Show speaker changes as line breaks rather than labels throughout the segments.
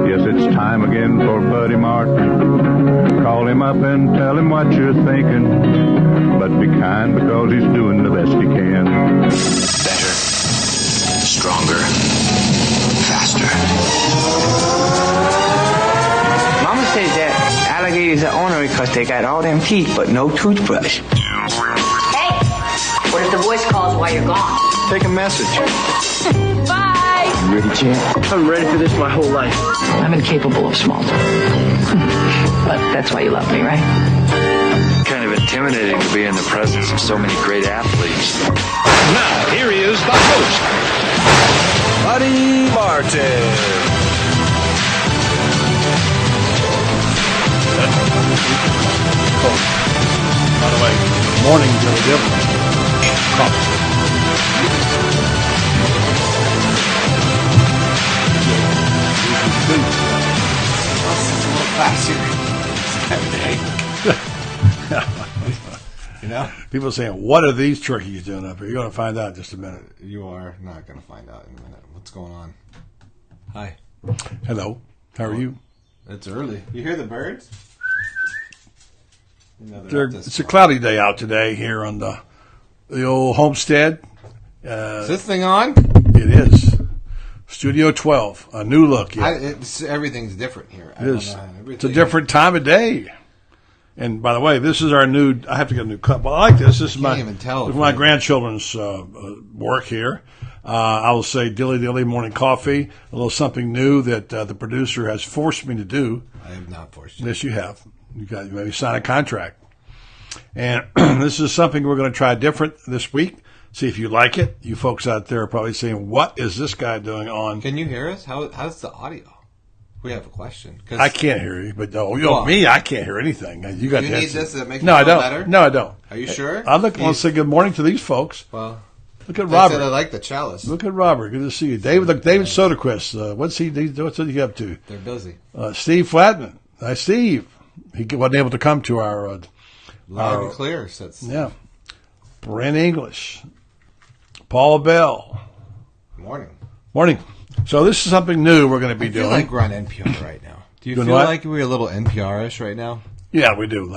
Yes, it's time again for Buddy Martin. Call him up and tell him what you're thinking. But be kind because he's doing the best he can.
Better, stronger, faster.
Mama says that alligators are ornery because they got all them teeth but no toothbrush.
Hey, what if the voice calls while you're gone?
Take a message.
Bye.
You ready, champ?
I'm ready for this my whole life.
I'm incapable of small talk. But that's why you love me, right?
Kind of intimidating to be in the presence of so many great athletes.
Now, here he is, the host, Buddy Martin.
By the way, morning, Joe Dibble.
You know?
People are saying, what are these turkeys doing up here? You're going to find out in just a minute.
You are not going to find out in a minute. What's going on? Hi.
Hello. How are you?
It's early. You hear the birds? You know
It's a cloudy day out today here on the old homestead.
Is this thing on?
It is. Studio 12. A new look. Yeah.
Everything's different here.
It is. It's a different time of day. And by the way, this is our new. I have to get a new cup. Well, I like this. This is my grandchildren's work here. I will say dilly dilly morning coffee. A little something new that the producer has forced me to do.
I have not forced you.
Yes, you have. You maybe sign a contract. And this is something we're going to try different this week. See if you like it. You folks out there are probably saying, "What is this guy doing on?"
Can you hear us? How's the audio? We have a question.
I can't hear you, but me, I can't hear anything. You got
you need this to make you
feel
better?
No, I don't.
Are you sure?
I want to say good morning to these folks.
Well,
look at Robert.
I like the chalice.
Look at Robert. Good to see you, David. Look, David Soderquist. What's he up to?
They're busy.
Steve Flatman. Hi, Steve. He wasn't able to come to our
loud and clear.
Yeah. Brent English. Paul Bell. Morning. So this is something new we're going to be doing.
I feel like we're on NPR right now. Do you feel like we're a little NPR-ish right now?
Yeah, we do.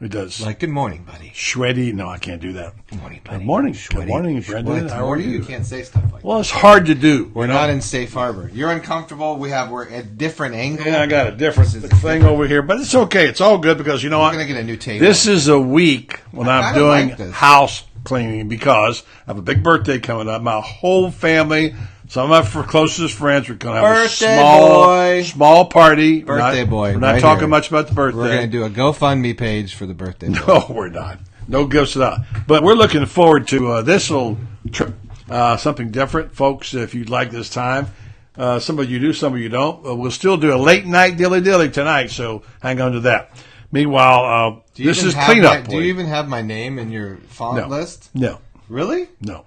It does.
Like, good morning, buddy.
Shreddy. No, I can't do that.
Good morning, buddy.
Good morning. Good morning, Brendan. How are you?
You can't say stuff like that.
Well, it's hard to do.
We're not in safe harbor. You're uncomfortable. We're at different angles.
Yeah, I got a different thing over here. But it's okay. It's all good because you know what?
We're going to get a new table.
This is a week when I'm doing house cleaning because I have a big birthday coming up. My whole family... Some of my closest friends are going to have a small party.
Birthday boy.
We're not talking much about the birthday.
We're going to do a GoFundMe page for the birthday boy.
No, we're not. No gifts at all. But we're looking forward to this little trip. Something different, folks, if you'd like this time. Some of you do, some of you don't. We'll still do a late night dilly-dilly tonight, so hang on to that. Meanwhile, this is cleanup.
Do you even have my name in your font list?
No.
Really?
No.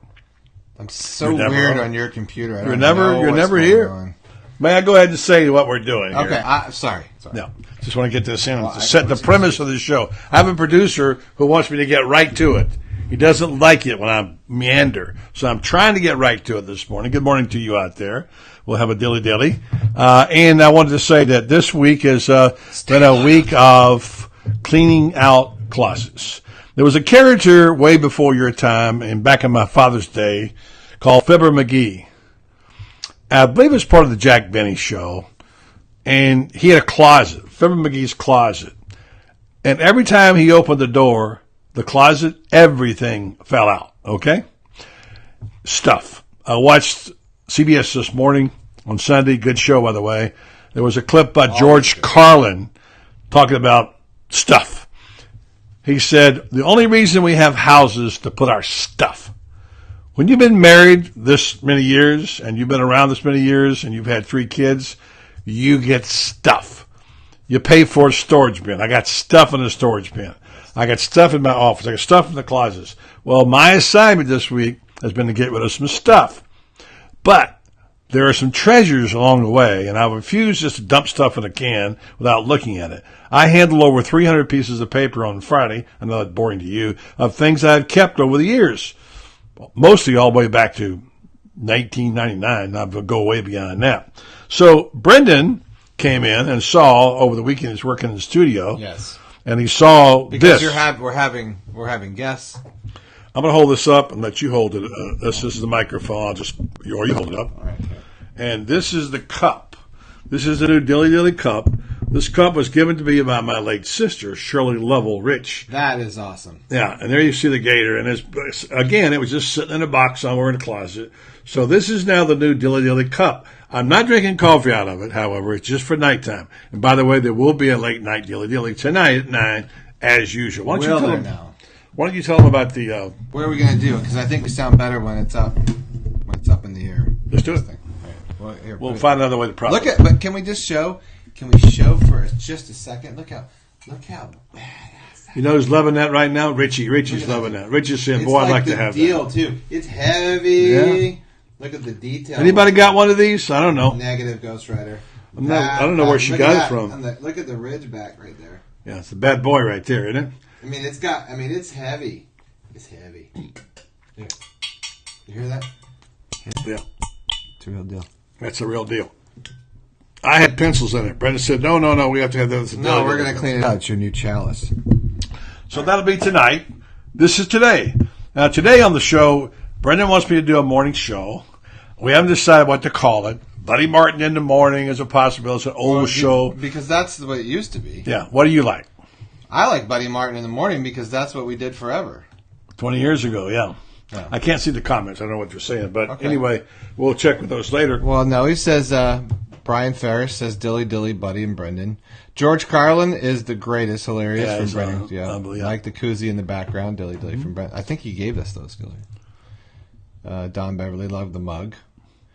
I'm so weird on your computer.
You're never here. May I go ahead and say what we're doing?
Okay,
here?
Sorry.
No, just want to get this in to set the premise of the show. I have a producer who wants me to get right to it. He doesn't like it when I meander, so I'm trying to get right to it this morning. Good morning to you out there. We'll have a dilly-dilly. And I wanted to say that this week has been a week of cleaning out closets. There was a character way before your time and back in my father's day called Fibber McGee. I believe it was part of the Jack Benny show. And he had a closet, Fibber McGee's closet. And every time he opened the door, the closet, everything fell out, okay? Stuff. I watched CBS this morning on Sunday. Good show, by the way. There was a clip by George Carlin talking about stuff. He said, the only reason we have houses to put our stuff. When you've been married this many years and you've been around this many years and you've had 3 kids, you get stuff. You pay for a storage bin. I got stuff in the storage bin. I got stuff in my office. I got stuff in the closets. Well, my assignment this week has been to get rid of some stuff. But there are some treasures along the way, and I refuse just to dump stuff in a can without looking at it. I handled over 300 pieces of paper on Friday, I know that's boring to you, of things I've kept over the years, mostly all the way back to 1999. I'll go way beyond that. So Brendan came in and saw over the weekend. He's working in the studio.
Yes.
And he saw
Because
this.
we're having guests.
I'm going to hold this up and let you hold it. This is the microphone. Or you hold it up.
All right.
And this is the cup. This is the new Dilly Dilly cup. This cup was given to me by my late sister, Shirley Lovell Rich.
That is awesome.
Yeah, and there you see the Gator. And it was just sitting in a box somewhere in the closet. So this is now the new Dilly Dilly cup. I'm not drinking coffee out of it, however. It's just for nighttime. And by the way, there will be a late night Dilly Dilly tonight at 9, as usual. Why don't you tell them about the...
what are we going to do? Because I think we sound better when it's up. When it's up in the air.
Let's do it.
Right. Well, here,
We'll find another way to process.
But can we just show? Can we show for just a second? Look how badass.
You know who's loving that right now? Richie's loving that. Richie's saying, "Boy, I'd like to have
deal too. It's heavy.
Yeah.
Look at the detail.
Anybody got one of these? I don't know.
Negative Ghost Rider.
I don't know where she got it from.
Look at the ridge back right there.
Yeah, it's a bad boy right there, isn't it?
I mean, it's heavy. It's heavy. Here. You hear that?
Yeah.
It's a real deal.
That's a real deal. I had pencils in it. Brenda said, no, we have to have those.
No, we're going to clean it out. It's your new chalice.
So that'll be tonight. This is today. Now, today on the show, Brendan wants me to do a morning show. We haven't decided what to call it. Buddy Martin in the morning is a possibility. It's an old show.
Because that's the way it used to be.
Yeah. What do you like?
I like Buddy Martin in the morning because that's what we did forever.
20 years ago, yeah. I can't see the comments. I don't know what you're saying. But anyway, we'll check with those later.
Well, no, he says... Brian Ferris says Dilly Dilly, Buddy, and Brendan. George Carlin is the greatest, hilarious from Brendan. Yeah, like the koozie in the background, Dilly Dilly from Brendan. I think he gave us those, Dilly. Don Beverly loved the mug.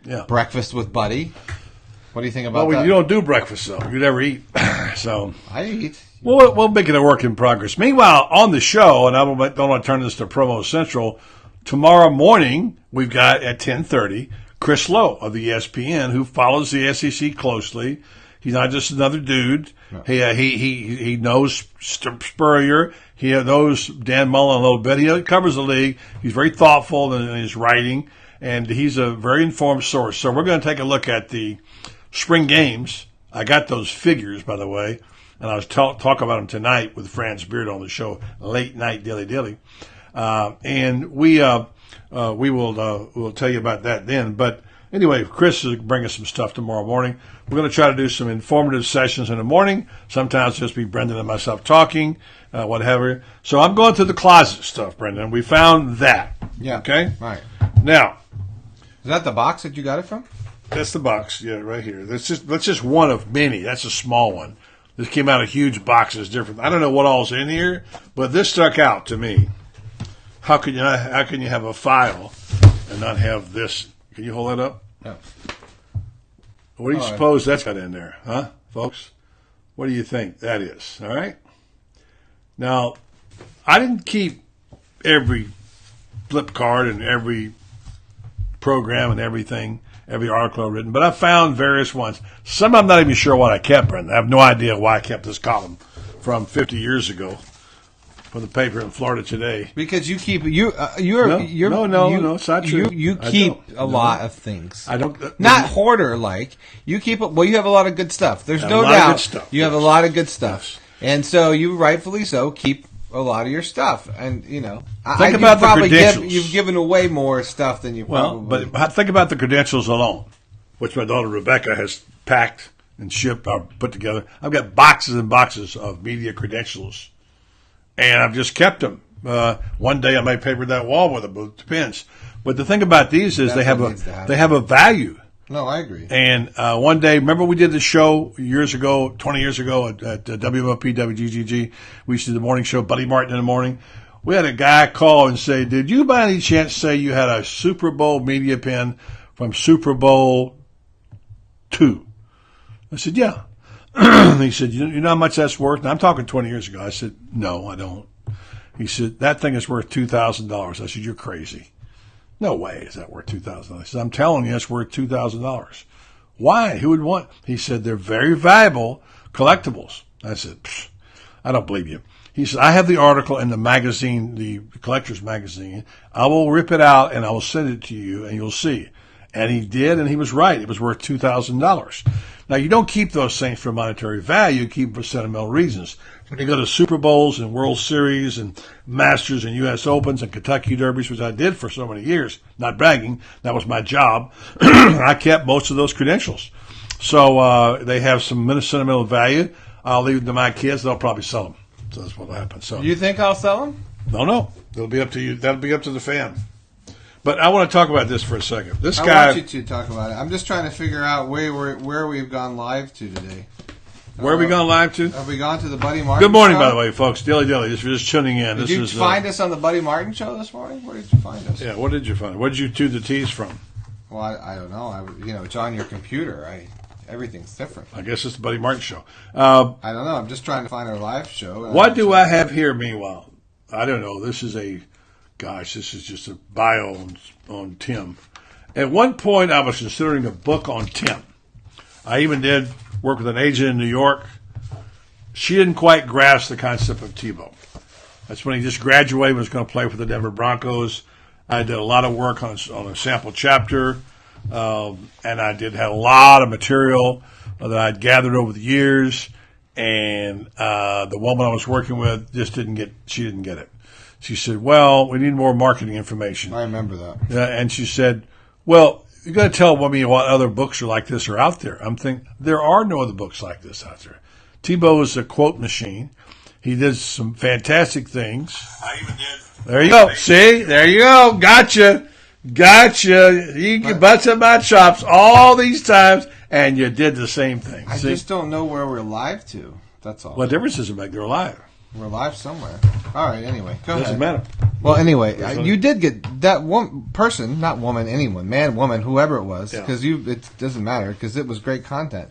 Yeah.
Breakfast with Buddy. What do you think about that?
You don't do breakfast, though. You never eat. So
I eat.
We'll make it a work in progress. Meanwhile, on the show, and I don't want to turn this to Promo Central, tomorrow morning we've got at 10:30 Chris Lowe of the ESPN, who follows the SEC closely. He's not just another dude. No. He knows Spurrier. He knows Dan Mullen a little bit. He covers the league. He's very thoughtful in his writing, and he's a very informed source. So we're going to take a look at the spring games. I got those figures, by the way, and I was talk about them tonight with Franz Beard on the show, Late Night Dilly Dilly. And we'll tell you about that then. But anyway, Chris is bringing us some stuff tomorrow morning. We're going to try to do some informative sessions in the morning. Sometimes just be Brendan and myself talking, whatever. So I'm going through the closet stuff, Brendan. We found that.
Yeah.
Okay?
Right.
Now.
Is that the box that you got it from?
That's the box. Yeah, right here. That's just one of many. That's a small one. This came out of huge boxes, different. I don't know what all's in here, but this stuck out to me. How can you have a file and not have this? Can you hold that up?
Yeah.
What do you suppose that's got in there, huh, folks? What do you think that is? All right. Now, I didn't keep every flip card and every program and everything, every article I've written, but I found various ones. Some I'm not even sure what I kept, Brendan. I have no idea why I kept this column from 50 years ago. For the paper in Florida Today.
Because you keep
No, it's not true.
You keep a lot of things.
I don't.
Not hoarder like. You keep. Well, you have a lot of good stuff. There's no doubt. You have a lot of good stuff, and so you rightfully so keep a lot of your stuff. And
think about the credentials.
You've given away more stuff than you probably.
But think about the credentials alone, which my daughter Rebecca has packed and shipped or put together. I've got boxes and boxes of media credentials. And I've just kept them. One day I may paper that wall with them. It depends. But the thing about these is they have a value.
No, I agree.
And one day, remember we did the show 20 years ago at WMOP, WGGG. We used to do the morning show, Buddy Martin in the morning. We had a guy call and say, did you by any chance say you had a Super Bowl media pin from Super Bowl II? I said, yeah. He said, you know how much that's worth? And I'm talking 20 years ago. I said, no, I don't. He said, that thing is worth $2,000. I said, you're crazy. No way is that worth $2,000. I said, I'm telling you, it's worth $2,000. Why? Who would want? He said, they're very valuable collectibles. I said, I don't believe you. He said, I have the article in the magazine, the collector's magazine. I will rip it out and I will send it to you and you'll see. And he did, and he was right. It was worth $2,000. Now, you don't keep those things for monetary value. You keep them for sentimental reasons. When you go to Super Bowls and World Series and Masters and U.S. Opens and Kentucky Derbies, which I did for so many years, not bragging, that was my job, I kept most of those credentials. So they have some sentimental value. I'll leave them to my kids. They'll probably sell them. So that's what will happen. So
You think I'll sell them?
No. It'll be up to you. That'll be up to the fan. But I want to talk about this for a second. This
I
guy.
want you to talk about it. I'm just trying to figure out where we've gone live to today.
Where are we going live to?
Have we gone to the Buddy Martin
Good morning,
show?
by the way, folks. Dilly Dilly. If you're just tuning in.
Did you find us on the Buddy Martin show this morning? Where did you find us?
Yeah, what did you find? Where did you do the tease from?
Well, I don't know. It's on your computer. Everything's different.
I guess it's the Buddy Martin show.
I don't know. I'm just trying to find our live show.
What do I have here, meanwhile? I don't know. This is just a bio on Tim. At one point, I was considering a book on Tim. I even did work with an agent in New York. She didn't quite grasp the concept of Tebow. That's when he just graduated and was going to play for the Denver Broncos. I did a lot of work on a sample chapter, and I had a lot of material that I'd gathered over the years. And the woman I was working with didn't get it. She said, well, we need more marketing information.
I remember that.
And she said, well, you got to tell me what other books are like this are out there. I'm thinking, there are no other books like this out there. Tebow is a quote machine. He did some fantastic things.
I even did.
There you go. See? There you go. Gotcha. You can bust in my chops all these times, and you did the same thing.
I just don't know where we're live to. That's all.
What difference does it make? They're live.
We're live somewhere. All right, anyway. Go ahead.
Doesn't matter.
Well, anyway, you did get that one person, not woman, anyone, man, woman, whoever it was, because it doesn't matter, because it was great content.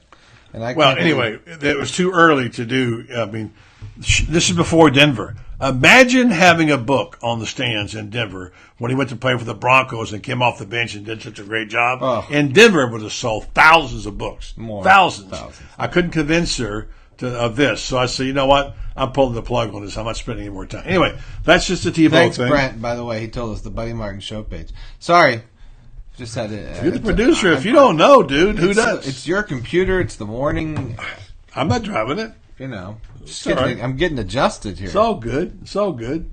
And
anyway, it was too early to do. I mean, this is before Denver. Imagine having a book on the stands in Denver when he went to play for the Broncos and came off the bench and did such a great job.
Oh.
In Denver, it would have sold thousands of books. Thousands. I couldn't convince her of this. So I said, you know what? I'm pulling the plug on this. I'm not spending any more time. Anyway, that's just the Tebow
Thanks,
thing.
Brent, by the way. He told us the Buddy Martin show page. Sorry. Just had to.
You're the producer. If you don't know, dude, who does?
It's your computer. It's the morning.
I'm not driving it.
I'm getting adjusted here.
It's all good.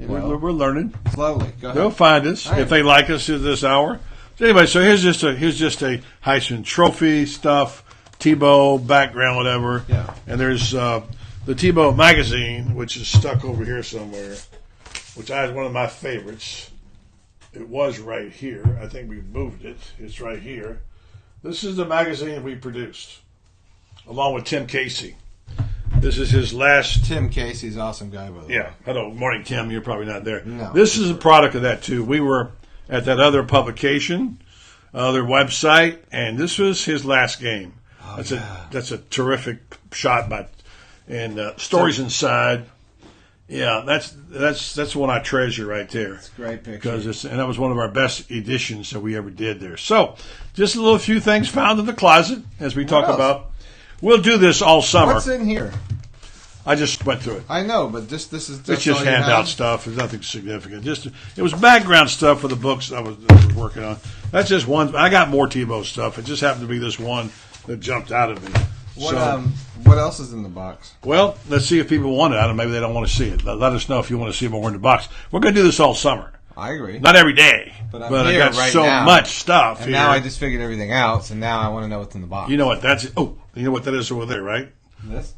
We're learning.
Slowly. Go ahead.
They'll find us if they like us at this hour. So anyway, so here's just a Heisman Trophy stuff, Tebow background, whatever.
Yeah.
And there's the Tebow magazine, which is stuck over here somewhere, which is one of my favorites. It was right here. I think we moved it. It's right here. This is the magazine we produced, along with Tim Casey. This is his last.
Tim Casey's awesome guy, by the way.
Yeah. Hello. Morning, Tim. You're probably not there.
No.
This is a product of that, too. We were at that other publication, other website, and this was his last game. That's a terrific shot and stories inside. Yeah, that's one I treasure right there.
It's a great picture.
And that was one of our best editions that we ever did there. So, just a few things found in the closet as we talk about. We'll do this all summer.
What's in here?
I just went through it.
I know, but this is
it's just handout stuff. There's nothing significant. It was background stuff for the books I was working on. That's just one. I got more Tebow stuff. It just happened to be this one that jumped out at me.
What else is in the box?
Well, let's see if people want it. I don't know, maybe they don't want to see it. Let us know if you want to see more in the box. We're going to do this all summer.
I agree.
Not every day,
but
I got so much stuff
and
here.
Now I just figured everything out, so now I want to know what's in the box.
You know what that's? Oh, you know what that is over there, right?
This?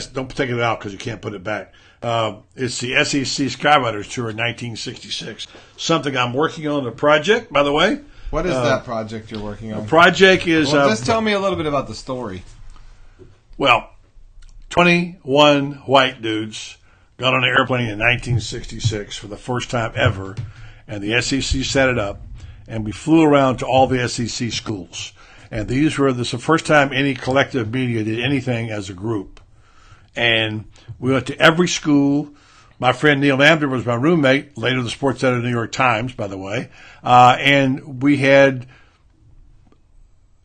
Don't take it out because you can't put it back. It's the SEC Skywriters Tour in 1966. Something I'm working on, a project, by the way.
What is that project you're working on?
The project is...
just tell me a little bit about the story.
Well, 21 white dudes got on an airplane in 1966 for the first time ever, and the SEC set it up, and we flew around to all the SEC schools. And this is the first time any collective media did anything as a group. And we went to every school. My friend Neil Amder was my roommate, later the sports editor of the New York Times, by the way. And we had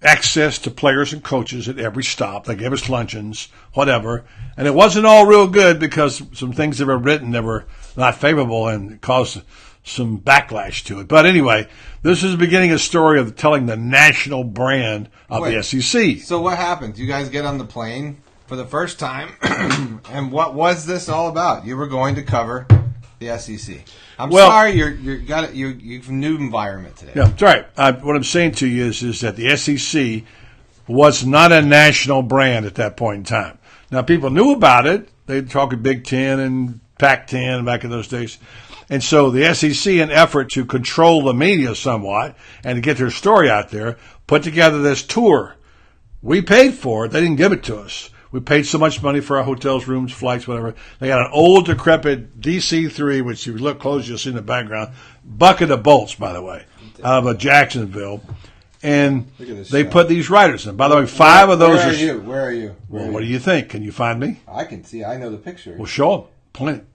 access to players and coaches at every stop. They gave us luncheons, whatever. And it wasn't all real good because some things that were written that were not favorable and caused some backlash to it. But anyway, this is the beginning of a story of telling the national brand of the SEC.
So what happened? You guys get on the plane for the first time, and what was this all about? You were going to cover the SEC. I'm sorry, you've new environment today.
Yeah, that's right. What I'm saying to you is that the SEC was not a national brand at that point in time. Now, people knew about it. They'd talk Big Ten and Pac-10 back in those days. And so the SEC, in effort to control the media somewhat and to get their story out there, put together this tour. We paid for it. They didn't give it to us. We paid so much money for our hotels, rooms, flights, whatever. They got an old, decrepit DC-3, which if you look close, you'll see in the background. Bucket of bolts, by the way, out of Jacksonville. And they put these writers in. By the way, 5 of those are...
Where are you?
What do you think? Can you find me?
I can see. I know the picture.
Well, show them. Point.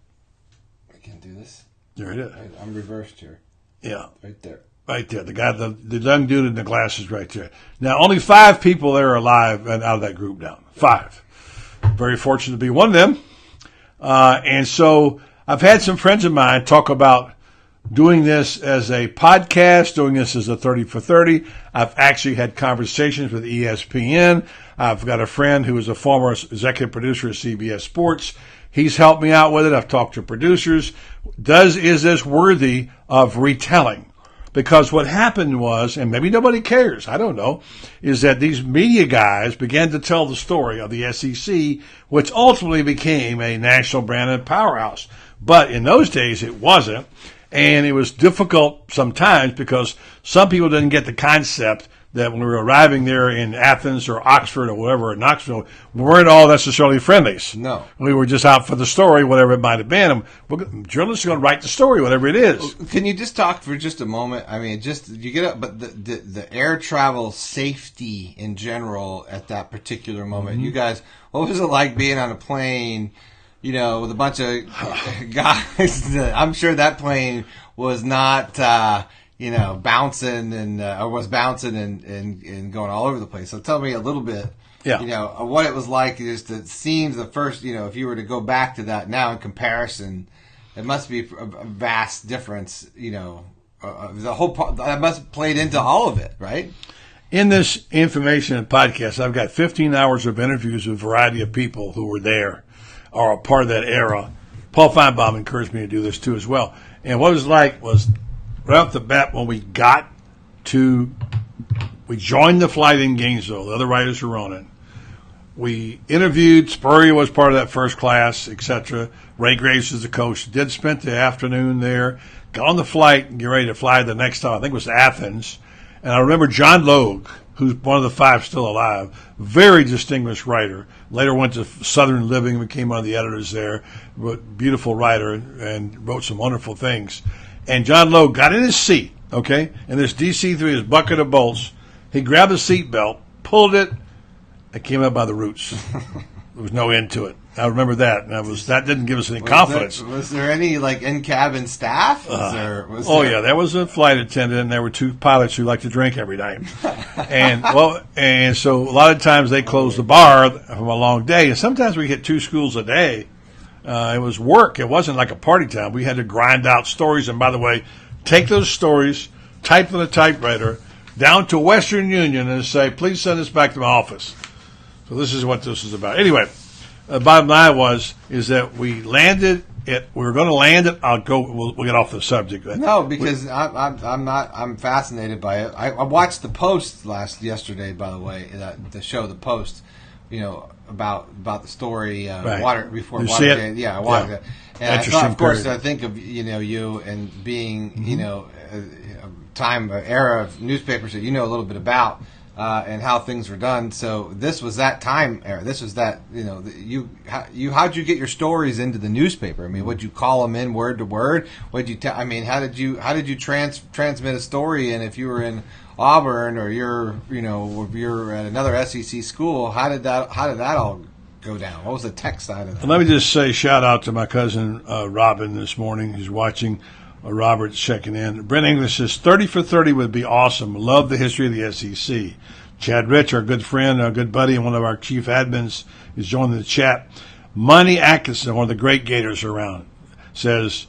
I can do this.
There it is.
I'm reversed here.
Yeah.
Right there.
Right there. The guy, the young dude in the glasses right there. Now, only 5 people there are alive and out of that group now. 5. Very fortunate to be one of them. And so I've had some friends of mine talk about doing this as a podcast, doing this as a 30 for 30. I've actually had conversations with ESPN. I've got a friend who is a former executive producer of CBS Sports. He's helped me out with it. I've talked to producers. Is this worthy of retelling? Because what happened was, and maybe nobody cares, I don't know, is that these media guys began to tell the story of the SEC, which ultimately became a national brand and powerhouse. But in those days, it wasn't. And it was difficult sometimes because some people didn't get the concept that when we were arriving there in Athens or Oxford or whatever, in Knoxville, we weren't all necessarily friendlies.
No.
We were just out for the story, whatever it might have been. Journalists are going to write the story, whatever it is.
Can you just talk for just a moment? I mean, you get up, but the air travel safety in general at that particular moment,
Mm-hmm.
you guys, what was it like being on a plane, with a bunch of guys? I'm sure that plane was not, bouncing or was bouncing and going all over the place. So tell me a little bit, what it was like. Just it seems the first, if you were to go back to that now in comparison, it must be a vast difference. The whole that must have played into all of it, right?
In this information and podcast, I've got 15 hours of interviews with a variety of people who were there or a part of that era. Paul Feinbaum encouraged me to do this too as well. And what it was like was right off the bat when we joined the flight in Gainesville. The other writers were on it. We interviewed. Spurrier was part of that first class, etc. Ray Graves was the coach. Did spend the afternoon there. Got on the flight and get ready to fly the next time. I think it was Athens. And I remember John Logue, who's one of the 5 still alive, very distinguished writer. Later went to Southern Living and became one of the editors there. Beautiful writer and wrote some wonderful things. And John Logue got in his seat, okay, and this DC-3, his bucket of bolts. He grabbed the seat belt, pulled it, and came up by the roots. There was no end to it. I remember that. And that didn't give us any confidence.
Was there any in-cabin staff?
There was a flight attendant, and there were 2 pilots who liked to drink every night. and so a lot of times they closed the bar from a long day, and sometimes we hit 2 schools a day. It was work. It wasn't like a party time. We had to grind out stories. And by the way, take those stories, type on a typewriter, down to Western Union and say, please send this back to my office. So this is what this is about. Anyway, the bottom line is that we landed it. We were going to land it. We'll get off the subject.
No, because I'm fascinated by it. I watched the Post yesterday, by the way, the show, The Post, about the story
right.
before
you
Watergate. Yeah, I watched it. And I thought, of course,
period.
I think of you and being a era of newspapers that a little bit about and how things were done. So this was that time era. This was that how'd you get your stories into the newspaper? I mean, would you call them in word to word? How did you transmit a story? And if you were in Auburn or if you're at another SEC school, how did that all go down? What was the tech side of that?
Let me just say shout out to my cousin Robin this morning. He's watching. Robert's checking in. Brent English says 30 for 30 would be awesome. Love the history of the SEC. Chad Rich, our good friend, our good buddy, and one of our chief admins is joining the chat. Money Atkinson, one of the great Gators around, says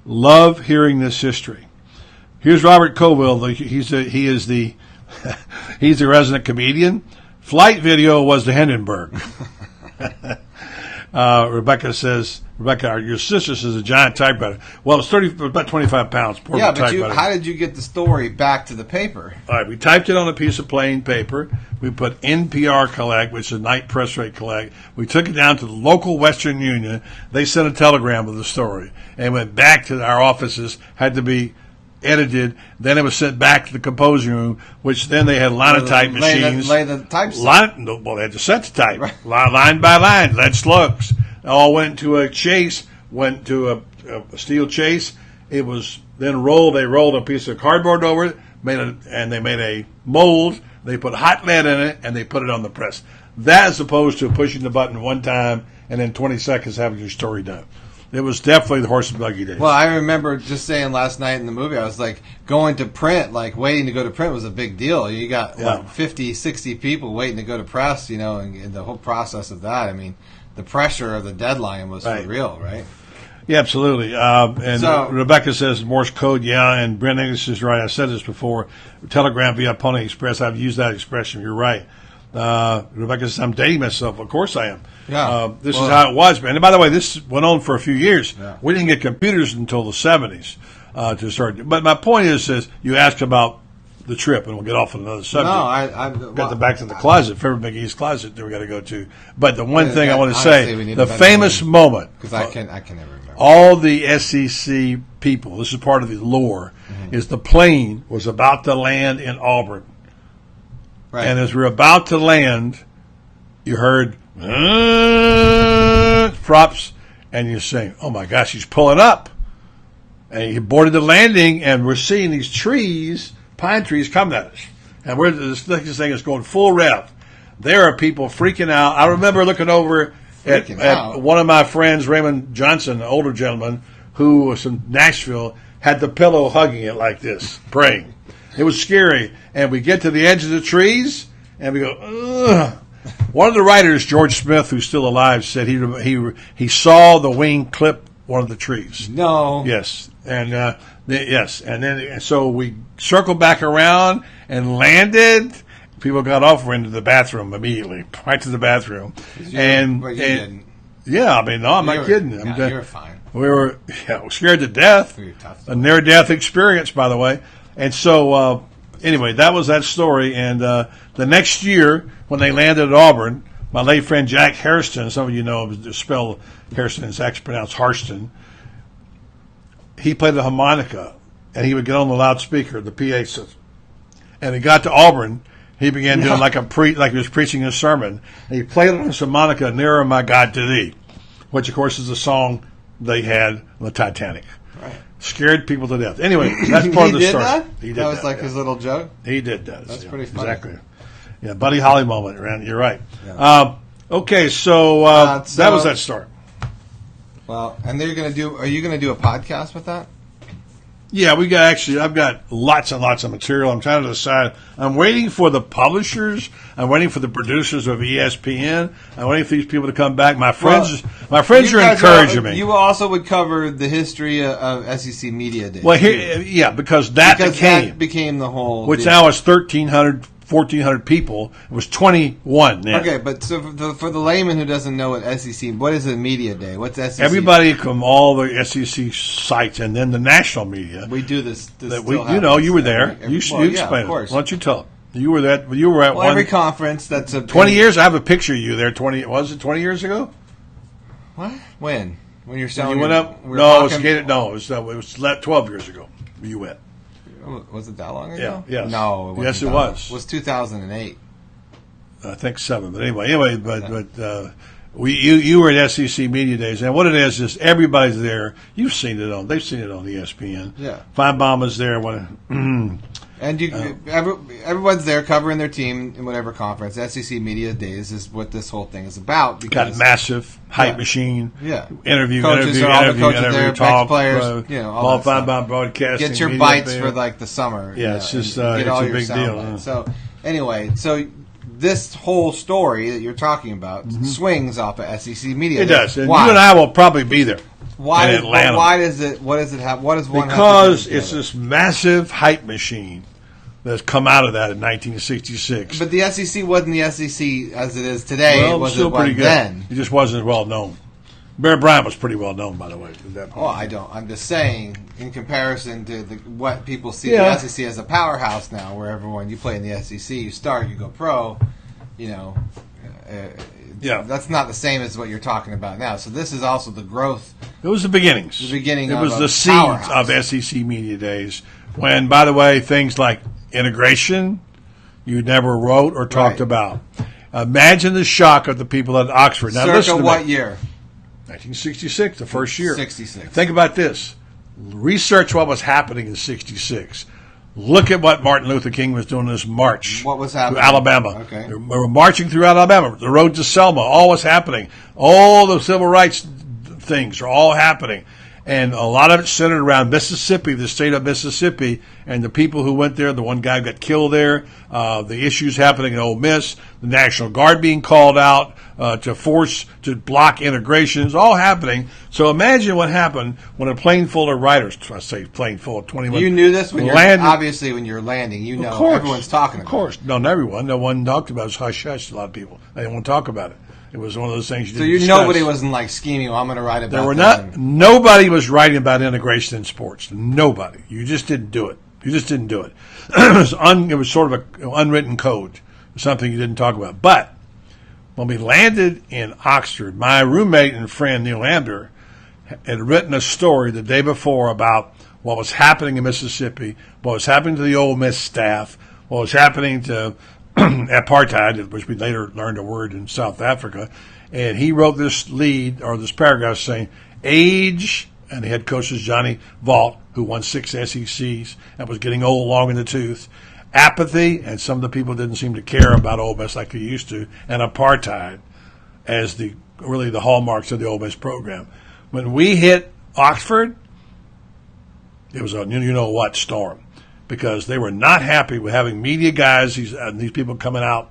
Love hearing this history. Here's Robert Colville. He's the resident comedian. Flight video was the Hindenburg. Rebecca, your sister says a giant typewriter. Well, it's about 25 pounds.
Yeah, but how did you get the story back to the paper?
All right, we typed it on a piece of plain paper. We put NPR collect, which is night press rate collect. We took it down to the local Western Union. They sent a telegram with the story and went back to our offices, had to be edited. Then it was sent back to the composing room, which then they had linotype machines.
Lay the type.
Well, they had to set the type. Right. Line by line, lead slugs. All went to a chase, went to a steel chase. It was then rolled. They rolled a piece of cardboard over it, and they made a mold. They put hot lead in it, and they put it on the press. That as opposed to pushing the button one time and then 20 seconds having your story done. It was definitely the horse and buggy days.
Well, I remember just saying last night in the movie, I was like, going to print, like waiting to go to print was a big deal. You got 50, 60 people waiting to go to press, and the whole process of that. I mean, the pressure of the deadline was for real, right?
Yeah, absolutely. And Rebecca says Morse code, and Brent English is right. I said this before. Telegram via Pony Express. I've used that expression. You're right. Rebecca says, I'm dating myself. Of course I am. Yeah. This is how it was, man. And by the way, this went on for a few years. Yeah. We didn't get computers until the 70s to start. But my point is you asked about the trip, and we'll get off on another subject.
No, I
got back to the closet, Favorite McGee's closet that we got to go to. But the one thing I want to say, the famous moment.
Because I can never remember.
All the SEC people, this is part of the lore, is the plane was about to land in Auburn. Right. And as we're about to land, you heard props, and you're saying, oh my gosh, he's pulling up. And he boarded the landing, and we're seeing these trees, pine trees, coming at us. And this thing is going full rev. There are people freaking out. I remember looking over at one of my friends, Raymond Johnson, an older gentleman, who was from Nashville, had the pillow hugging it like this, praying. It was scary. And we get to the edge of the trees, and we go, ugh. One of the writers, George Smith, who's still alive, said he saw the wing clip one of the trees.
No.
Yes. And yes. And then so we circled back around and landed. People got off, went into the bathroom immediately, right to the bathroom.
But you didn't.
Yeah, I mean, no, I'm not kidding.
You were fine.
We were scared to death. A near-death experience, by the way. And so, anyway, that was that story. And the next year, when they landed at Auburn, my late friend Jack Hairston, some of you know him, spelled Hairston, it's actually pronounced Harston. He played the harmonica, and he would get on the loudspeaker, the PA system. And he got to Auburn. He began doing like he was preaching a sermon. And he played on his harmonica, "Nearer My God to Thee," which, of course, is the song they had on the Titanic. Right. Scared people to death. Anyway, that's part of the story.
He did that? That was like his little joke?
He did that.
That's pretty funny.
Exactly. Yeah, Buddy Holly moment around. You're right. Yeah. Okay, so that was that story.
Well, and are you going to do a podcast with that?
Yeah, I've got lots and lots of material. I'm trying to decide. I'm waiting for the publishers. I'm waiting for the producers of ESPN. I'm waiting for these people to come back. My friends are encouraging me.
You also would cover the history of SEC Media Days.
Well, because that
became the whole.
Which now is 1,400 people. It was 21 then.
Okay, but so for the layman who doesn't know what SEC, what is a media day? What's SEC?
Everybody from all the SEC sites and then the national media.
We do this.
You were there. You explain it. Why don't you tell it? You were at one.
Every conference that's
20 years. I have a picture of you there. 20 years ago?
What? When you're selling?
You went up? No, it was 12 years ago. You went.
Was it that long ago?
Yeah. Yes.
No. It wasn't.
Yes, it was.
It was 2008.
I think 7. But anyway, you were at SEC Media Days, and what it is everybody's there. They've seen it on ESPN.
Yeah.
Feinbaum was there.
And everyone's there covering their team in whatever conference. SEC Media Days is what this whole thing is about.
Got a massive hype machine.
Yeah.
Interview,
talk, players,
all Feinbaum broadcasting.
Get your bites for like the summer.
Yeah, it's just it's a big deal.
So anyway, this whole story that you're talking about swings off of SEC Media.
It does. And
Why?
you and I will probably be there.
Why
in Atlanta.
Why does it? What does it have? What does one?
Because
have to do
it's this massive hype machine that's come out of that in 1966.
But the SEC wasn't the SEC as it is today.
Well,
it was
still pretty good.
Then.
It just wasn't as well known. Bear Bryant was pretty well known, by the way. At that point.
Oh, I don't. I'm just saying, in comparison to what people see
Yeah.
the SEC as a powerhouse now, where everyone you play in the SEC, you start, you go pro. You know,
yeah,
that's not the same as what you're talking about now. So this is also the growth.
It was the beginnings.
The beginning.
It
of
was
a
the seeds
powerhouse.
of SEC media days. When, by the way, things like integration, you never wrote or talked about. Imagine the shock of the people at Oxford. Now,
Circa
listen to
what
me.
year?
1966, the first year.
66.
Think about this. Research what was happening in 66. Look at what Martin Luther King was doing this march.
What was happening?
To Alabama.
Okay.
They were marching through Alabama. The road to Selma. All was happening. All the civil rights things are all happening. And a lot of it centered around Mississippi, the state of Mississippi, and the people who went there. The one guy got killed there. The issues happening in Ole Miss. The National Guard being called out to block integrations. All happening. So imagine what happened when a plane full of writers, I say plane full of 21.
You knew this when you're
landed.
obviously when you're landing. You know,
Of course.
everyone's talking about.
Of course, no, not everyone. No one talked about it. It was hush hush. A lot of people they didn't want to talk about it. It was one of those things you didn't discuss.
Nobody wasn't like scheming. Well, I'm going to write about.
There were
this.
nobody was writing about integration in sports. Nobody. You just didn't do it. You just didn't do it. It was sort of an unwritten code, something you didn't talk about. But when we landed in Oxford, my roommate and friend Neil Amber had written a story the day before about what was happening in Mississippi, what was happening to the Ole Miss staff, what was happening to apartheid, which we later learned a word in South Africa. And he wrote this lead, or this paragraph saying, age, and the head coach is Johnny Vaught, who won 6 SECs and was getting old, long in the tooth. Apathy, and some of the people didn't seem to care about Ole Miss like they used to, and apartheid as really the hallmarks of the Ole Miss program. When we hit Oxford, it was a you-know-what storm, because they were not happy with having media guys, these people coming out,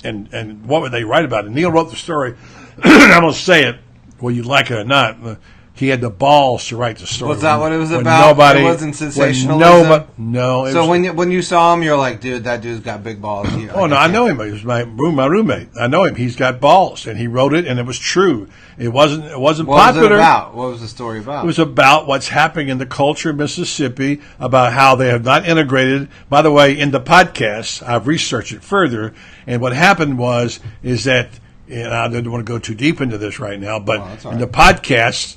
and what would they write about? And Neil wrote the story. I'm going to say it, whether you like it or not. He had the balls to write the story.
Was that what it was about? It wasn't sensationalism?
No.
So when you saw him, you're like, dude, that dude's got big balls.
I know him. He was my roommate. I know him. He's got balls, and he wrote it, and it was true. It wasn't popular.
What was it about? What was the story about?
It was about what's happening in the culture of Mississippi, about how they have not integrated. By the way, in the podcast, I've researched it further, and what happened is that, and I didn't want to go too deep into this right now, but in the podcast,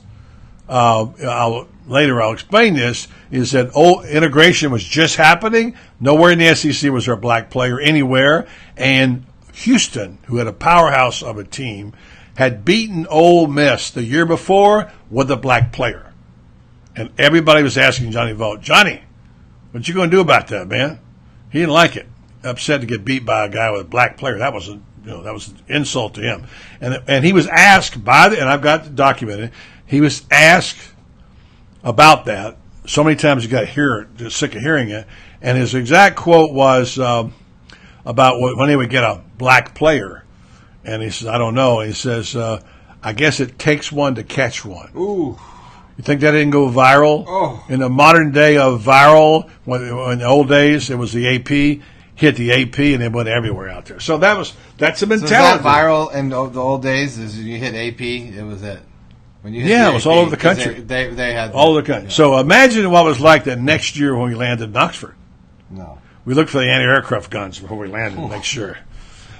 I'll explain this, is that integration was just happening. Nowhere in the SEC was there a black player anywhere. And Houston, who had a powerhouse of a team, had beaten Ole Miss the year before with a black player. And everybody was asking Johnny Vaught, Johnny, what you going to do about that, man? He didn't like it. Upset to get beat by a guy with a black player. That was an insult to him. And he was asked and I've got it documented, he was asked about that so many times he got sick of hearing it. And his exact quote was about when they would get a black player. And he says, I don't know. And he says, I guess it takes one to catch one.
Ooh.
You think that didn't go viral?
Oh.
In the modern day of viral, in the old days, it was the AP, hit the AP, and it went everywhere out there. So that's the mentality.
So is that viral in the old days? Is you hit AP, it was it. When you hit
it
AP,
was all over the country.
They had
all over the country. Yeah. So imagine what it was like that next year when we landed in Oxford.
No.
We looked for the anti-aircraft guns before we landed to make sure.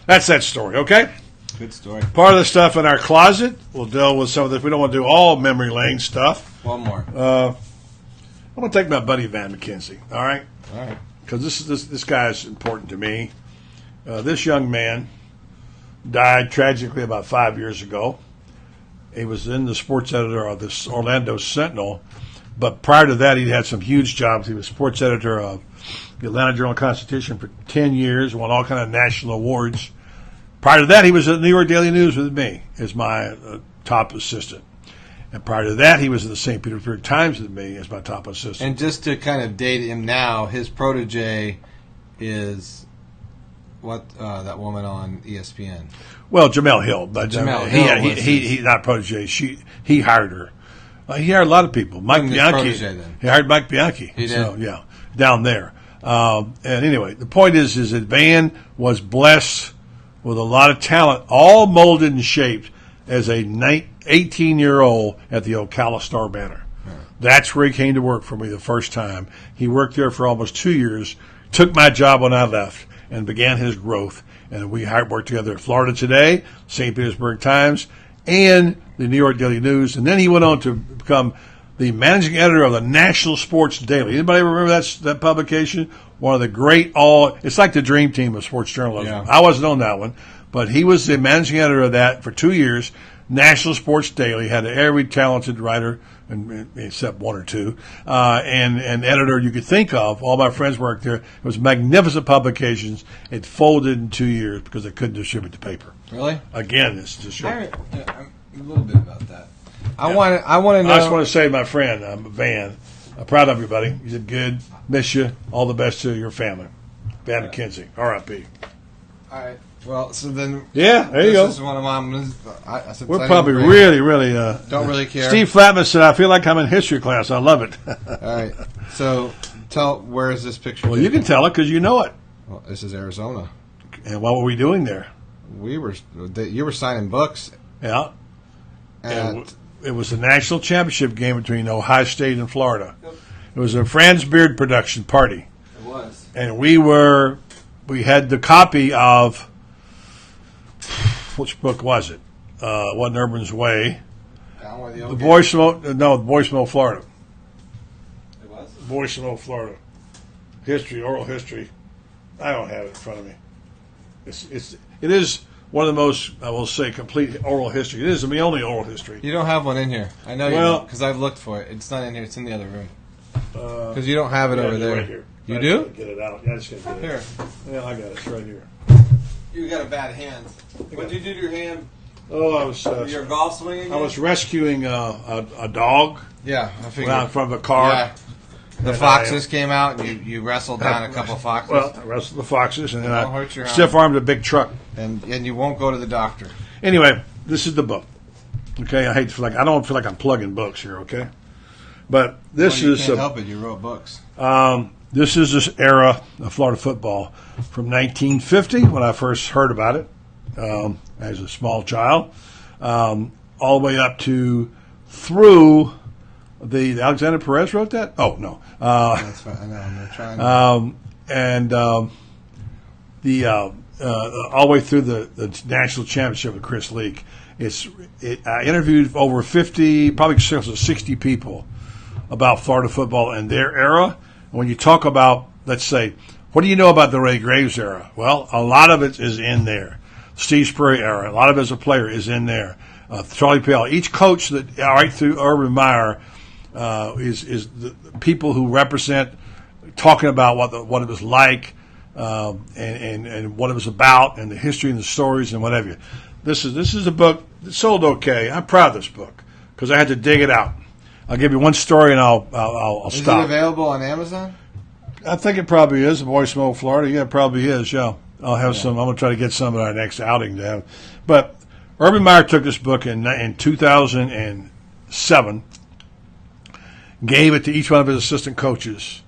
That's that story, okay?
Good story.
Part of the stuff in our closet, we'll deal with some of this. We don't want to do all memory lane stuff.
One more.
I'm going to take my buddy Van McKenzie, all right?
All right.
Because this guy is important to me. This young man died tragically about 5 years ago. He was in the sports editor of this Orlando Sentinel, but prior to that, he'd had some huge jobs. He was sports editor of the Atlanta Journal-Constitution for 10 years, won all kind of national awards. Prior to that, he was at the New York Daily News with me as my top assistant. And prior to that, he was at the St. Petersburg Times with me as my top assistant.
And just to kind of date him now, his protege is that woman on ESPN.
Well, Jamel Hill, but
Jamel Hill
he not protege. He hired her. He hired a lot of people. Mike Bianchi. He hired Mike Bianchi.
He did.
So, yeah, down there. And anyway, the point is that Van was blessed with a lot of talent, all molded and shaped as a 18-year-old at the Ocala Star-Banner. That's where he came to work for me the first time. He worked there for almost 2 years, took my job when I left, and began his growth. And we worked together at Florida Today, St. Petersburg Times, and the New York Daily News. And then he went on to become the managing editor of the National Sports Daily. Anybody remember that publication? One of the great it's like the dream team of sports journalism.
Yeah.
I wasn't on that one, but he was the managing editor of that for 2 years. National Sports Daily had every talented writer, except one or two, and editor you could think of. All my friends worked there. It was magnificent publications. It folded in 2 years because they couldn't distribute the paper.
Really?
Again, it's just
a little bit about that. I want to know.
I just want to say, my friend, Van, I'm proud of you, buddy. You did good. Miss you. All the best to your family. Van McKenzie, R.I.P.
All right. Well, so then.
Yeah, there you go.
This is one of my.
We're probably really.
Don't really care.
Steve Flatman said, "I feel like I'm in history class. I love it."
All right. So where is this picture?
Well, you can tell it because you know it.
Well, this is Arizona.
And what were we doing there?
You were signing books.
Yeah. And it was the national championship game between Ohio State and Florida. Yep. It was a Franz Beard production party.
It was.
And we had the copy of, which book was it? Wasn't Urban's Way.
Down where
the Boys from Old Florida.
It was?
Boys from Old Florida. History, oral history. I don't have it in front of me. It is one of the most, I will say, complete oral history. It is the only oral history.
You don't have one in here. I know you don't, because I've looked for it. It's not in here. It's in the other room. Because you don't have it over there.
Right here.
You do?
Get it out. Yeah, I just got to get it.
Here.
Yeah, I got it. It's right here.
You got a bad hand. What did you do to your hand?
Oh, I was.
Your golf swing again?
I was rescuing a dog.
Yeah, I figured.
Out in front of a car.
Yeah. The foxes came out, and you wrestled down a couple of foxes.
Well, I wrestled the foxes, and then I
stiff-armed
stiff-armed a big truck.
And you won't go to the doctor.
Anyway, this is the book. Okay, I don't feel like I'm plugging books here. Okay, but this
you
is.
Can't help it. You wrote books.
This is this era of Florida football from 1950 when I first heard about it as a small child, all the way up to through. The Alexander Perez wrote that? Oh no,
that's fine. I know. I'm trying.
And all the way through the national championship with Chris Leak. I interviewed over 50, probably 60 people about Florida football and their era. And when you talk about, let's say, what do you know about the Ray Graves era? Well, a lot of it is in there. Steve Spurrier era, a lot of it as a player is in there. Charlie Pell, each coach that right through Urban Meyer. Is the people who represent talking about what it was like and what it was about and the history and the stories and whatever. This is a book that sold okay. I'm proud of this book because I had to dig it out. I'll give you one story and I'll stop.
Is it available on Amazon?
I think it probably is. The Boys from Old Florida. Yeah, it probably is. Yeah, I'll have some. I'm gonna try to get some at our next outing to have. But Urban Meyer took this book in 2007. Gave it to each one of his assistant coaches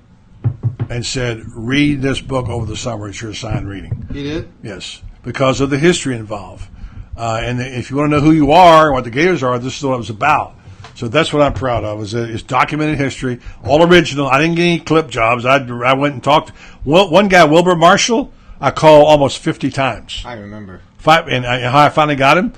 and said, read this book over the summer. It's your assigned reading.
He did?
Yes, because of the history involved. And if you want to know who you are and what the Gators are, this is what it was about. So that's what I'm proud of. It's documented history, all original. I didn't get any clip jobs. I went and talked. One guy, Wilbur Marshall, I called almost 50 times.
I remember.
And how I finally got him,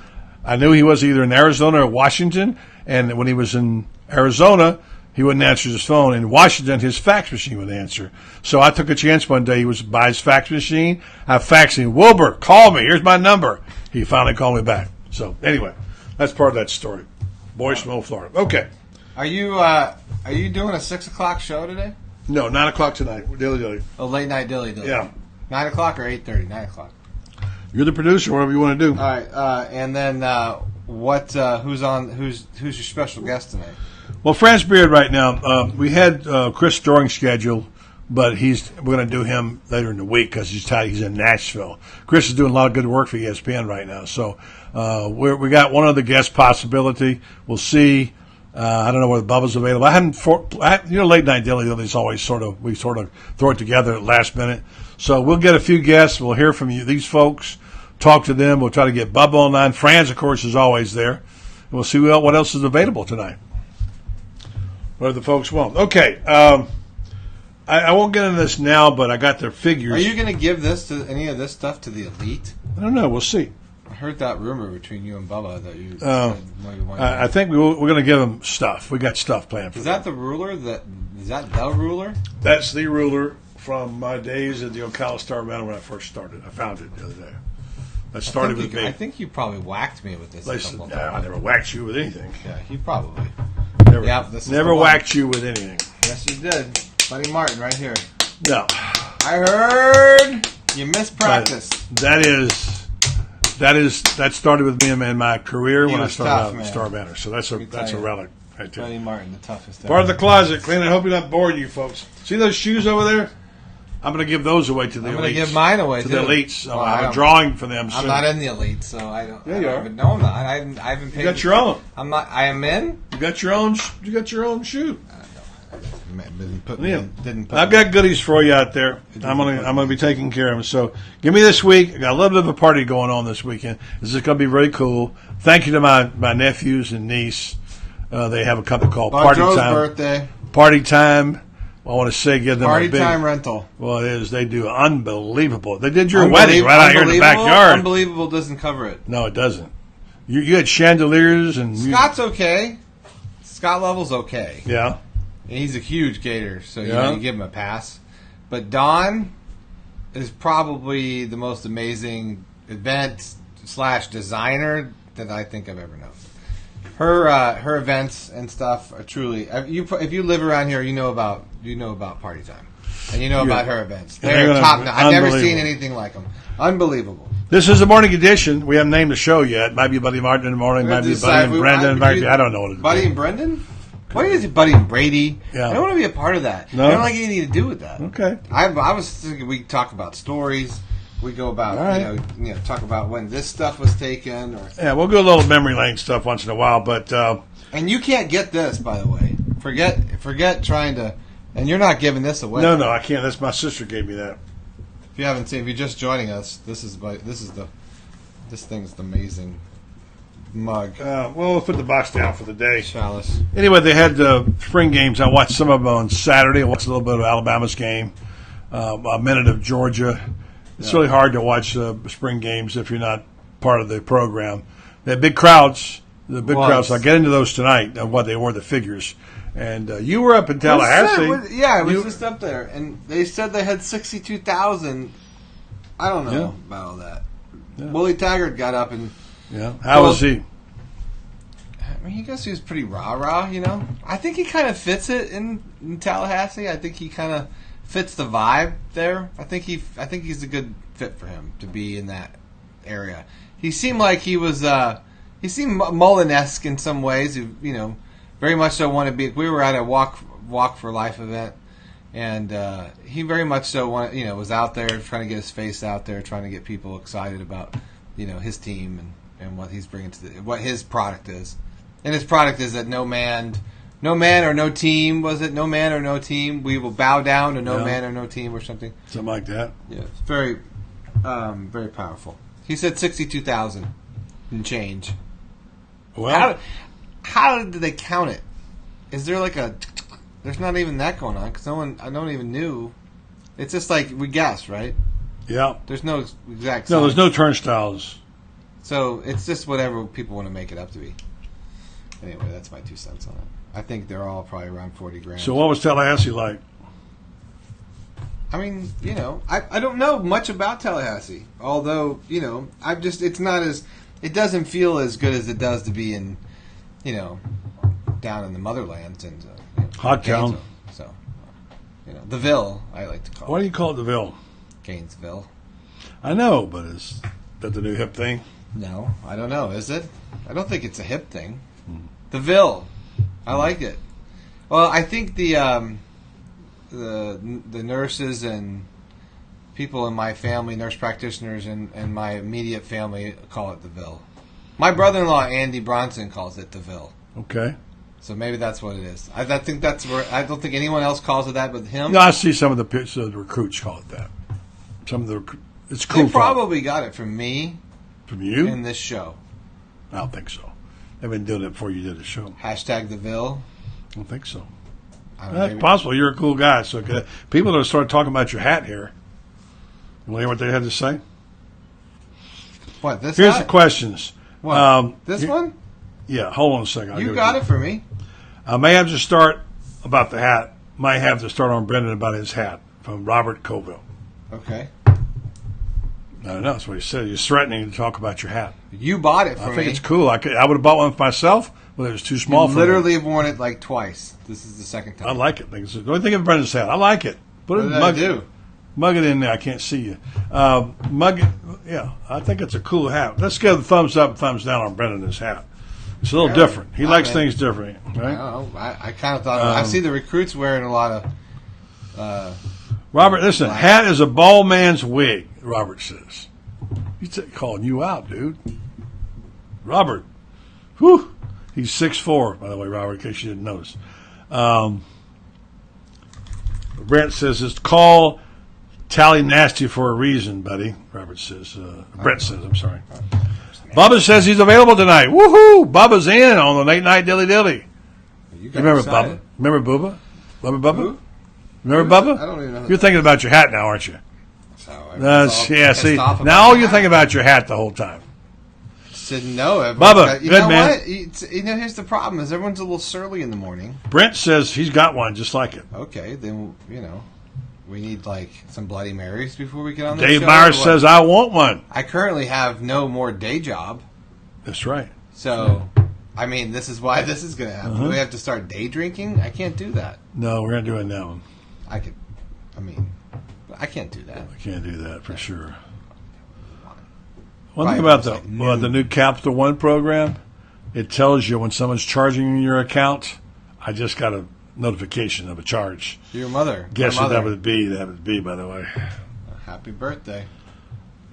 I knew he was either in Arizona or Washington. And when he was in Arizona, he wouldn't answer his phone. In Washington, his fax machine would answer. So I took a chance one day. He was by his fax machine. I faxed him, Wilbur, call me. Here's my number. He finally called me back. So anyway, that's part of that story. Boys from Old Florida. Okay.
Are you doing a 6 o'clock show today?
No, 9 o'clock tonight. Dilly.
A late night dilly.
Yeah.
9 o'clock or 8:30? 9 o'clock.
You're the producer. Whatever you want to do.
All right. And then who's your special guest tonight?
Well, Franz Beard right now, we had Chris Doring scheduled, but we're going to do him later in the week because he's tied. He's in Nashville. Chris is doing a lot of good work for ESPN right now. So we got one other guest possibility. We'll see I don't know whether Bubba's available. Late night daily is always we sort of throw it together at last minute. So we'll get a few guests. We'll hear from you, these folks, talk to them. We'll try to get Bubba online. Franz, of course, is always there. And we'll see what else is available tonight. What the folks want. Okay. I won't get into this now, but I got their figures.
Are you going to give any of this stuff to the elite?
I don't know. We'll see.
I heard that rumor between you and Bubba that you.
I think we're going to give them stuff. We got stuff planned for
them. Is that the ruler? Is that the ruler?
That's the ruler from my days at the Ocala Star Banner when I first started. I found it the other day. That started with me.
I think you probably whacked me with this.
Listen, I never whacked you with anything.
Yeah, you probably.
Never whacked you with anything.
Yes, you did. Buddy Martin, right here.
No.
I heard you missed practice.
That started with me in my career when I started out at Star Banner. So that's a relic right there.
Buddy Martin, the toughest.
Part of the closet. Clean. I hope you're not bored, you folks. See those shoes over there? I'm going to give those away to the elites. I'm going to give
mine away
to the elites. Well, I have a drawing for them.
I'm not in the elites, so I don't.
Yeah, you are.
No, I'm not. I haven't paid.
You got your own.
I'm not. I am in.
You got your own. You got your own shoe.
Didn't put
I've got goodies for you out there. I'm gonna be taking care of them. So give me this week. I got a little bit of a party going on this weekend. This is gonna be very cool. Thank you to my nephews and niece. They have a company called Party
Joe's
Time.
Birthday.
Party Time. I want to say give them
Party
a big
Time rental.
Well, it is. They do unbelievable. They did your wedding right out here in the backyard.
Unbelievable doesn't cover it.
No, it doesn't. You had chandeliers and
Scott's okay. Scott Level's okay.
Yeah.
He's a huge Gator, so you give him a pass. But Dawn is probably the most amazing event/designer that I think I've ever known. Her events and stuff are truly. If you live around here, you know about Party Time, and you know about her events. They're top notch. I've never seen anything like them. Unbelievable.
This is the morning edition. We haven't named the show yet. Might be Buddy Martin in the morning. Might be Buddy and Brendan. I don't know what it is.
Buddy and Brendan. Why is it Buddy and Brady?
Yeah.
I don't want to be a part of that.
No?
I don't like anything to do with that.
Okay.
I was thinking we talk about stories. We go about talk about when this stuff was taken.
We'll go a little memory lane stuff once in a while, but
and you can't get this, by the way. Forget trying to. And you're not giving this away.
No, I can't. That's my sister gave me that.
If you haven't seen, if you're just joining us, this thing's amazing mug.
We'll put the box down for the day.
Chalice.
Anyway, they had spring games. I watched some of them on Saturday. I watched a little bit of Alabama's game, a minute of Georgia. It's really hard to watch spring games if you're not part of the program. They had big crowds. The big crowds. I'll get into those tonight of what they were, the figures. And you were up in Tallahassee.
It was just up there. And they said they had 62,000. I don't know about all that. Yeah. Willie Taggart got up and...
Yeah. How was he?
I mean, I guess he was pretty rah-rah, you know. I think he kind of fits it in Tallahassee. I think he kind of fits the vibe there. I think he's a good fit for him to be in that area. He seemed like he was... he seemed Mullen-esque in some ways, you know, very much so wanted to be... We were at a Walk for Life event, and he very much so was out there trying to get his face out there, trying to get people excited about, you know, his team and what he's bringing to what his product is. And his product is that no man or no team, was it? No man or no team. We will bow down to no man or no team or something.
Something like that.
Yeah, it's very, very powerful. He said 62,000 and change.
Well,
how did they count it? Is there like a... There's not even that going on because I don't even knew. It's just like we guessed, right?
Yeah.
There's no exact...
No, there's no turnstiles.
So it's just whatever people want to make it up to be. Anyway, that's my 2 cents on it. I think they're all probably around 40 grand.
So what was Tallahassee like?
I mean, you know, I don't know much about Tallahassee. Although, you know, it's not as... It doesn't feel as good as it does to be in, you know, down in the motherlands and
Hot town.
So, you know, the Ville, I like to call it.
Why do you call it the Ville?
Gainesville.
I know, but is that the new hip thing?
No, I don't know. Is it? I don't think it's a hip thing. The Ville. I like it. Well, I think the nurses and people in my family, nurse practitioners and my immediate family call it the Ville. My brother-in-law, Andy Bronson, calls it the Ville.
Okay.
So maybe that's what it is. I think that's where I don't think anyone else calls it that but him.
No, I see some of the recruits call it that. Some of the it's cool.
They probably got it from me.
From you?
In this show.
I don't think so. They've been doing it before you did the show.
Hashtag the Ville.
I don't think so.
That's
possible. You're a cool guy. So people are going to start talking about your hat here. You want to hear what they had to say?
What, this
Here's
hat?
the questions.
What, this one?
Yeah, hold on a second.
You got it for me.
I may have to start about the hat. Might have to start on Brendan about his hat from Robert Colville.
Okay.
I don't know. That's what he said. He's threatening to talk about your hat.
You bought it for me.
I think it's cool. I would have bought one for myself, but it was too small for me.
Literally have worn it like twice. This is the second time.
I like it. What do you think of Brendan's hat? I like it.
What did I do?
Mug it in there. I can't see you. Mug it. Yeah, I think it's a cool hat. Let's give a thumbs up and thumbs down on Brendan's hat. It's a little different. He likes things different, right?
I kind of thought I see the recruits wearing a lot of.
Robert, listen. Hat is a bald man's wig. Robert says. He's calling you out, dude. Robert. Whew. He's 6'4", by the way, Robert, in case you didn't notice. Brent says it's called Tally Nasty for a reason, buddy. Robert says. Brent says, I'm sorry. Bubba says he's available tonight. Woohoo! Bubba's in on the late night dilly dilly. You remember Bubba? Remember Bubba? Bubba?
Who?
Remember Bubba?
I don't even know.
You're thinking about your hat now, aren't you? See. Now
all
you think about your hat the whole time.
Said no.
Bubba,
you
good
know
man.
What? Here's the problem: is everyone's a little surly in the morning.
Brent says he's got one just like it.
Okay, then we need like some Bloody Marys before we get on the
Dave
show.
Myers says I want one.
I currently have no more day job.
That's right.
So, I mean, this is why this is going to happen. Do we have to start day drinking? I can't do that.
No, we're not doing that one.
I can't do that.
I can't do that for sure. One thing about the new Capital One program, it tells you when someone's charging your account. I just got a notification of a charge.
Your mother.
Guess what that would be? That would be, by the way.
Happy birthday.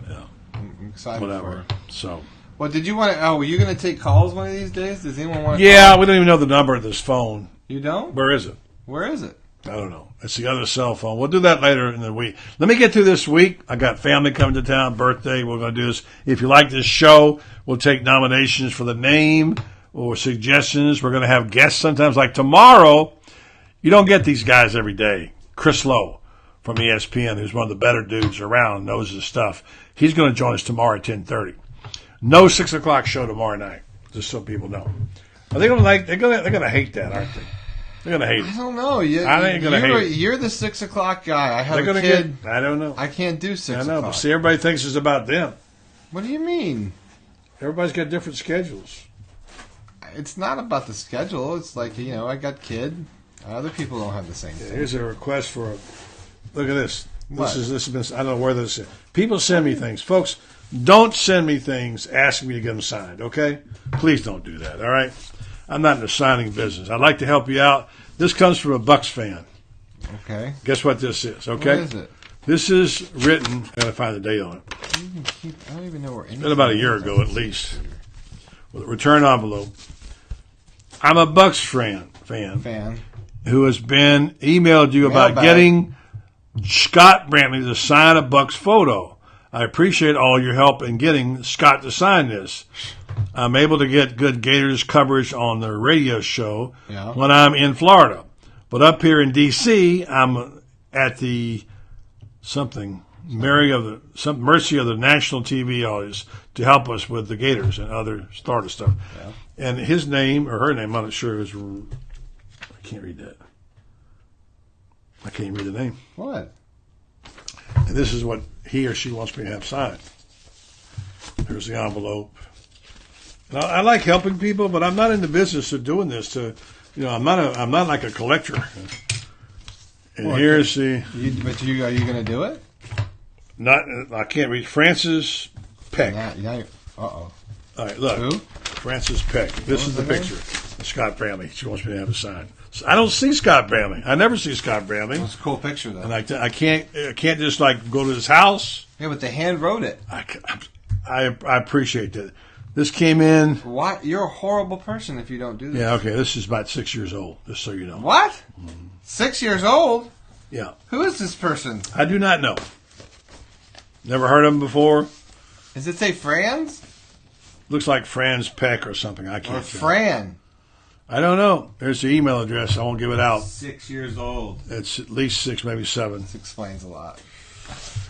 Yeah.
I'm excited for her.
So.
Well, did you want to? Oh, were you going to take calls one of these days? Does anyone want to?
Yeah, we don't even know the number of this phone.
You don't?
Where is it?
Where is it?
I don't know. It's the other cell phone. We'll do that later in the week. Let me get through this week. I got family coming to town, birthday. We're going to do this. If you like this show, we'll take nominations for the name or suggestions. We're going to have guests sometimes. Like tomorrow, you don't get these guys every day. Chris Lowe from ESPN, who's one of the better dudes around, knows his stuff. He's going to join us tomorrow at 10:30. No 6 o'clock show tomorrow night, just so people know. Are they going to like? They're going to hate that, aren't they? They're going to hate it.
I don't know.
I think they're going to hate it.
You're the 6 o'clock guy. I have a
kid. I don't know.
I can't do 6 o'clock.
I know, but see, everybody thinks it's about them.
What do you mean?
Everybody's got different schedules.
It's not about the schedule. It's like, I got kid. Other people don't have the same thing.
Here's a request for look at this.
What?
This has been, I don't know where this is. People send me things. Folks, don't send me things asking me to get them signed, okay? Please don't do that, all right? I'm not in the signing business. I'd like to help you out. This comes from a Bucks fan.
Okay.
Guess what this is, okay?
What is it?
This is written, I got to find the date on it.
I don't even know where anything
It's been about a year ago at least. With a return envelope. I'm a Bucks fan who has been emailed you about getting Scott Brantley to sign a Bucks photo. I appreciate all your help in getting Scott to sign this. I'm able to get good Gators coverage on the radio show when I'm in Florida. But up here in D.C., I'm at the mercy of the national TV audience to help us with the Gators and other Florida stuff. Yeah. And his name, or her name, I'm not sure, is... I can't read that. I can't read the name.
What?
And this is what he or she wants me to have signed. Here's the envelope. Now, I like helping people, but I'm not in the business of doing this to, I'm not like a collector. And here's the.
Are you going to do it?
I can't read. Francis Peck.
Uh-oh.
All right, look.
Who?
Francis Peck. This is the picture of Scott Brantley. She wants me to have it signed. So I don't see Scott Brantley. I never see Scott Brantley.
It's a cool picture, though.
And I can't just like go to his house.
Yeah, but they hand wrote it.
I appreciate that. This came in.
Why? You're a horrible person if you don't do this.
Yeah, okay. This is about 6 years old, just so you know.
What? 6 years old?
Yeah.
Who is this person?
I do not know. Never heard of him before.
Does it say Franz?
Looks like Franz Peck or something. I can't
Or
tell.
Fran?
I don't know. There's the email address. I won't give it out.
6 years old.
It's at least 6, maybe 7.
This explains a lot.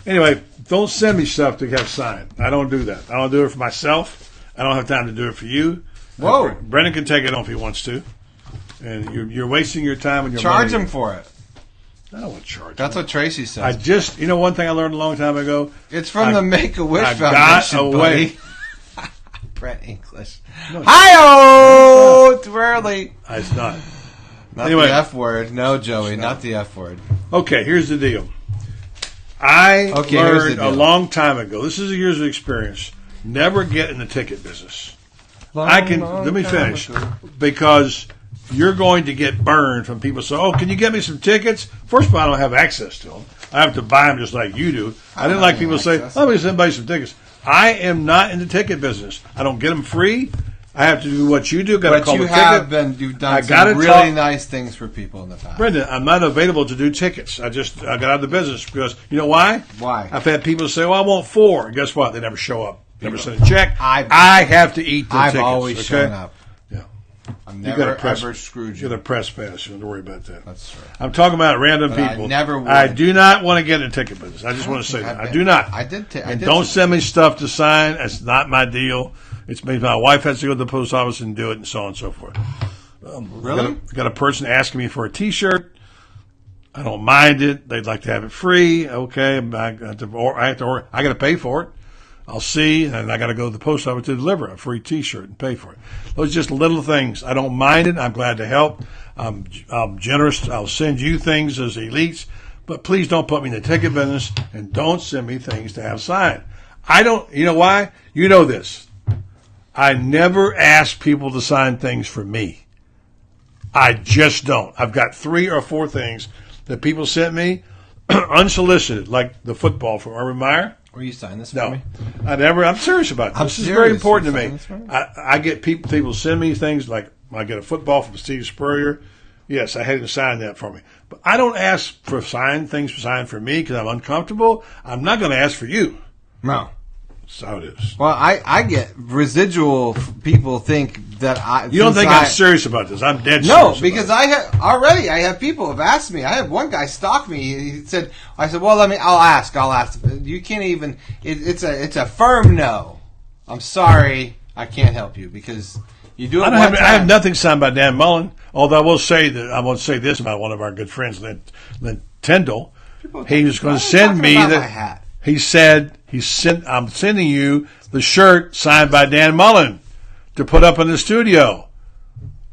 Anyway, don't send me stuff to have signed. I don't do that. I don't do it for myself. I don't have time to do it for you.
Whoa.
Brendan can take it on if he wants to. And you're wasting your time and your
Charge
money.
him for it.
I don't want to charge
That's
him.
what Tracy says.
I just, one thing I learned a long time ago.
It's from the Make-A-Wish
I
Foundation,
got away.
buddy. Brett English.
No,
Hi-oh! Too early.
It's not.
Not
Anyway.
the F word. No, Joey, not the F word.
Okay, here's the deal. I
here's
learned
the
a
deal.
long time ago. This is years of experience. Never get in the ticket business. Let me finish. Because you're going to get burned from people saying, "Oh, can you get me some tickets?" First of all, I don't have access to them. I have to buy them just like you do. I didn't like people say, "Let me send somebody some tickets." I am not in the ticket business. I don't get them free. I have to do what you do. Got to call the ticket.
You've done some really nice things for people in the past.
Brendan, I'm not available to do tickets. I got out of the business because you know why?
Why?
I've had people say, "Well, I want 4." And guess what? They never show up. Never send a check. I have to eat the
I've
tickets.
always shown up.
Yeah.
I've never ever screwed you.
You're the press pass. You don't worry about that.
That's right.
I'm talking about random people.
I never would.
I do not want to get in the ticket business. I just want to say that. I do not.
I did.
And don't send me stuff to sign. That's not my deal. It's me. My wife has to go to the post office and do it, and so on and so forth.
Really?
Got a person asking me for a T-shirt. I don't mind it. They'd like to have it free. Okay, I got to pay for it. I'll see, and I got to go to the post office to deliver a free T-shirt and pay for it. Those are just little things. I don't mind it. I'm glad to help. I'm generous. I'll send you things as elites, but please don't put me in the ticket business and don't send me things to have signed. I don't. You know why? You know this. I never ask people to sign things for me. I just don't. I've got 3 or 4 things that people sent me unsolicited, like the football from Urban Meyer.
Will you sign this for me?
I'm serious about this. This is very important to me.
Me?
I get people send me things like I get a football from Steve Spurrier. Yes, I had him sign that for me. But I don't ask for things signed for me because I'm uncomfortable. I'm not going to ask for you.
No.
That's how it is.
Well, I get residual people think that I...
You don't think I'm serious about this. I'm dead serious.
No, because I have people have asked me. I had one guy stalk me. He said, I said, well, I'll ask. You can't even, it's a firm no. I'm sorry, I can't help you because you do it one time.
I have nothing signed by Dan Mullen, although I will say this about one of our good friends, Lynn Tyndall. He was going to send me that. He said, I'm sending you the shirt signed by Dan Mullen to put up in the studio.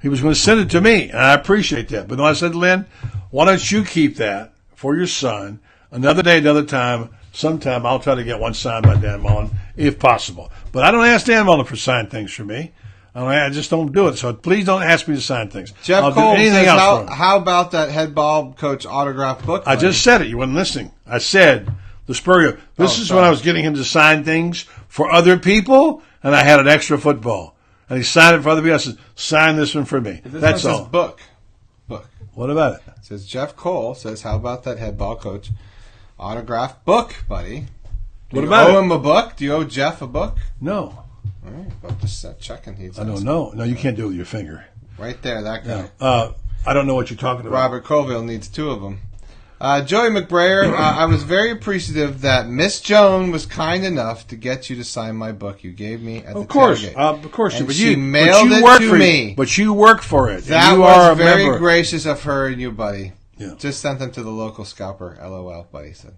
He was going to send it to me, and I appreciate that. But then I said, Lynn, why don't you keep that for your son? Another day, another time, sometime I'll try to get one signed by Dan Mullen, if possible. But I don't ask Dan Mullen for signed things for me. I just don't do it. So please don't ask me to sign things.
Jeff
I'll
Cole
do anything
says,
else
how about that head ball coach autograph book?
I just said it. You weren't listening. I said the Spurrier. This is when I was getting him to sign things for other people, and I had an extra football. And he signed it for other people. I said, sign this one for me. That's all.
Says book.
What about it?
It says Jeff Cole says, how about that head ball coach autograph book, buddy? Do you owe him a book? Do you owe Jeff a book?
No.
All right, I'm just checking.
I don't know. No, you can't do it with your finger.
Right there, that guy.
No. I don't know what you're talking about.
Robert Colville needs 2 of them. Joey McBrayer, I was very appreciative that Miss Joan was kind enough to get you to sign my book you gave me at the tailgate.
Of course.
And she mailed it to me.
But you work for it.
That
you
was
are a
very
member.
gracious of her and you, buddy.
Yeah.
Just sent them to the local scalper. LOL, buddy said.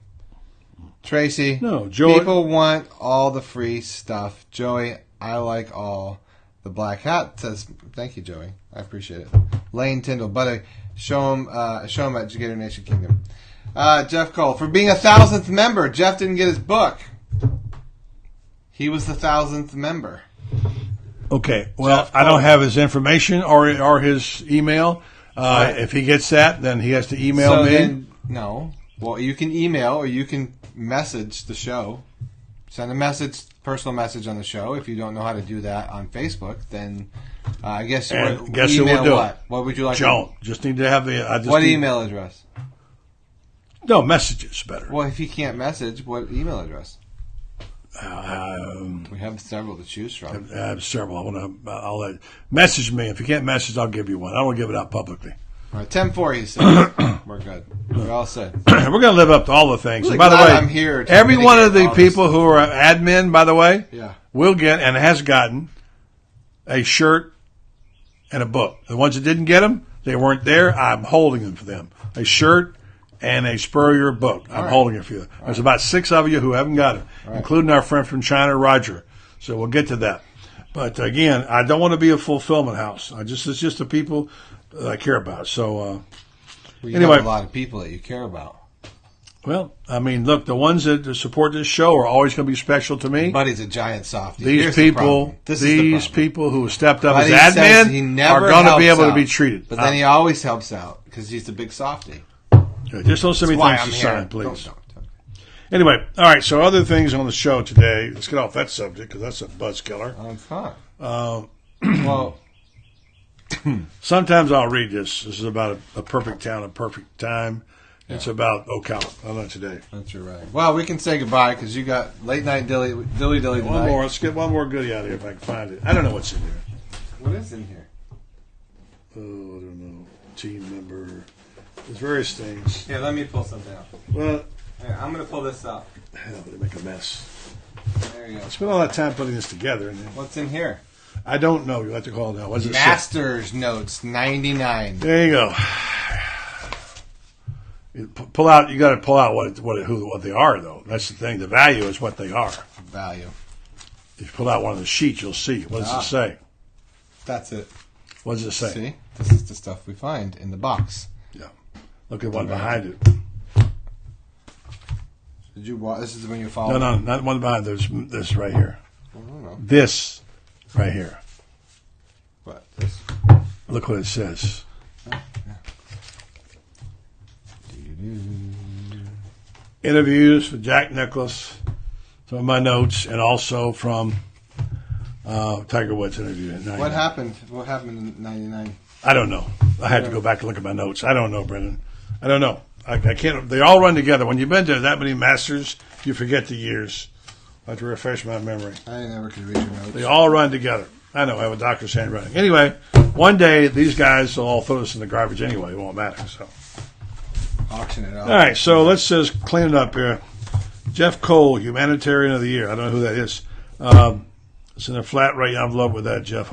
Tracy,
no, Joey,
people want all the free stuff. Joey, I like all. The black hat says, thank you, Joey. I appreciate it. Lane Tyndall, buddy, show him at Gator Nation Kingdom. Jeff Cole, for being 1,000th member. Jeff didn't get his book. He was the 1,000th member.
Okay, well, I don't have his information or his email. If he gets that, then he has to email me.
No. Well, you can email or you can message the show. Send a message personal message on the show. If you don't know how to do that on Facebook, then I guess
guess who
email
would do
what?
it?
What would you like?
Don't. Just need to have the.
What email address?
No, messages better.
Well, if you can't message, what email address?
We
have several to choose from.
I have several. I'll let message me. If you can't message, I'll give you one. I don't want to give it out publicly.
All right, 10-4, he said. We're good. We're all set.
We're going to live up to all the things.
Really
and by the way,
I'm here
every one of the people who are admin, by the way,
yeah,
will get and has gotten a shirt and a book. The ones that didn't get them, they weren't there. I'm holding them for them. A shirt and a Spurrier book. I'm holding it for you. There's about 6 of you who haven't got it, including our friend from China, Roger. So we'll get to that. But again, I don't want to be a fulfillment house. It's just the people that I care about. So
anyway, have a lot of people that you care about.
Well, I mean, look, the ones that support this show are always going to be special to me.
Buddy's a giant softie.
These people who have stepped up
Buddy
as admin are going to be able to be treated.
But then he always helps out because he's a big softie.
Just don't send me things to sign, please. Don't. Anyway, all right, so other things on the show today. Let's get off that subject because that's a buzz killer.
It's fine.
Well, sometimes I'll read this. This is about a perfect town, a perfect time. Yeah. It's about Ocala. How about today?
That's right. Well, we can say goodbye because you got late night dilly tonight.
One more. Let's get one more goodie out of here if I can find it. I don't know what's in here.
What is in here?
Oh, I don't know. Team member. There's various things.
Yeah, let me pull something out.
Well,
I'm going to pull this out.
Hell, they make a mess.
There you go.
I spent all that time putting this together. And then,
what's in here?
I don't know. You'll have to call it out. What's it
Masters Notes 99.
There you go. You pull out. You got to pull out what they are, though. That's the thing. The value is what they are.
Value.
If you pull out one of the sheets, you'll see. What does it say?
That's it.
What does it say?
See, this is the stuff we find in the box.
Yeah. Look at one behind it.
Did you? This is when you follow.
No, not one behind. There's this right here.
I don't know.
This right here.
What? This?
Look what it says.
Oh, yeah.
Interviews with Jack Nicklaus. Some of my notes, and also from Tiger Woods interview.
What happened? What happened in '99?
I don't know. I had to go back and look at my notes. I don't know, Brendan. I don't know. I can't. They all run together. When you've been to that many Masters, you forget the years. I have to refresh my memory.
I never could read your notes.
They all run together. I know. I have a doctor's handwriting. Anyway, one day these guys will all throw this in the garbage anyway. It won't matter. So
auction it out.
All right. So let's just clean it up here. Jeff Cole, Humanitarian of the Year. I don't know who that is. It's in a flat rate envelope with that, Jeff.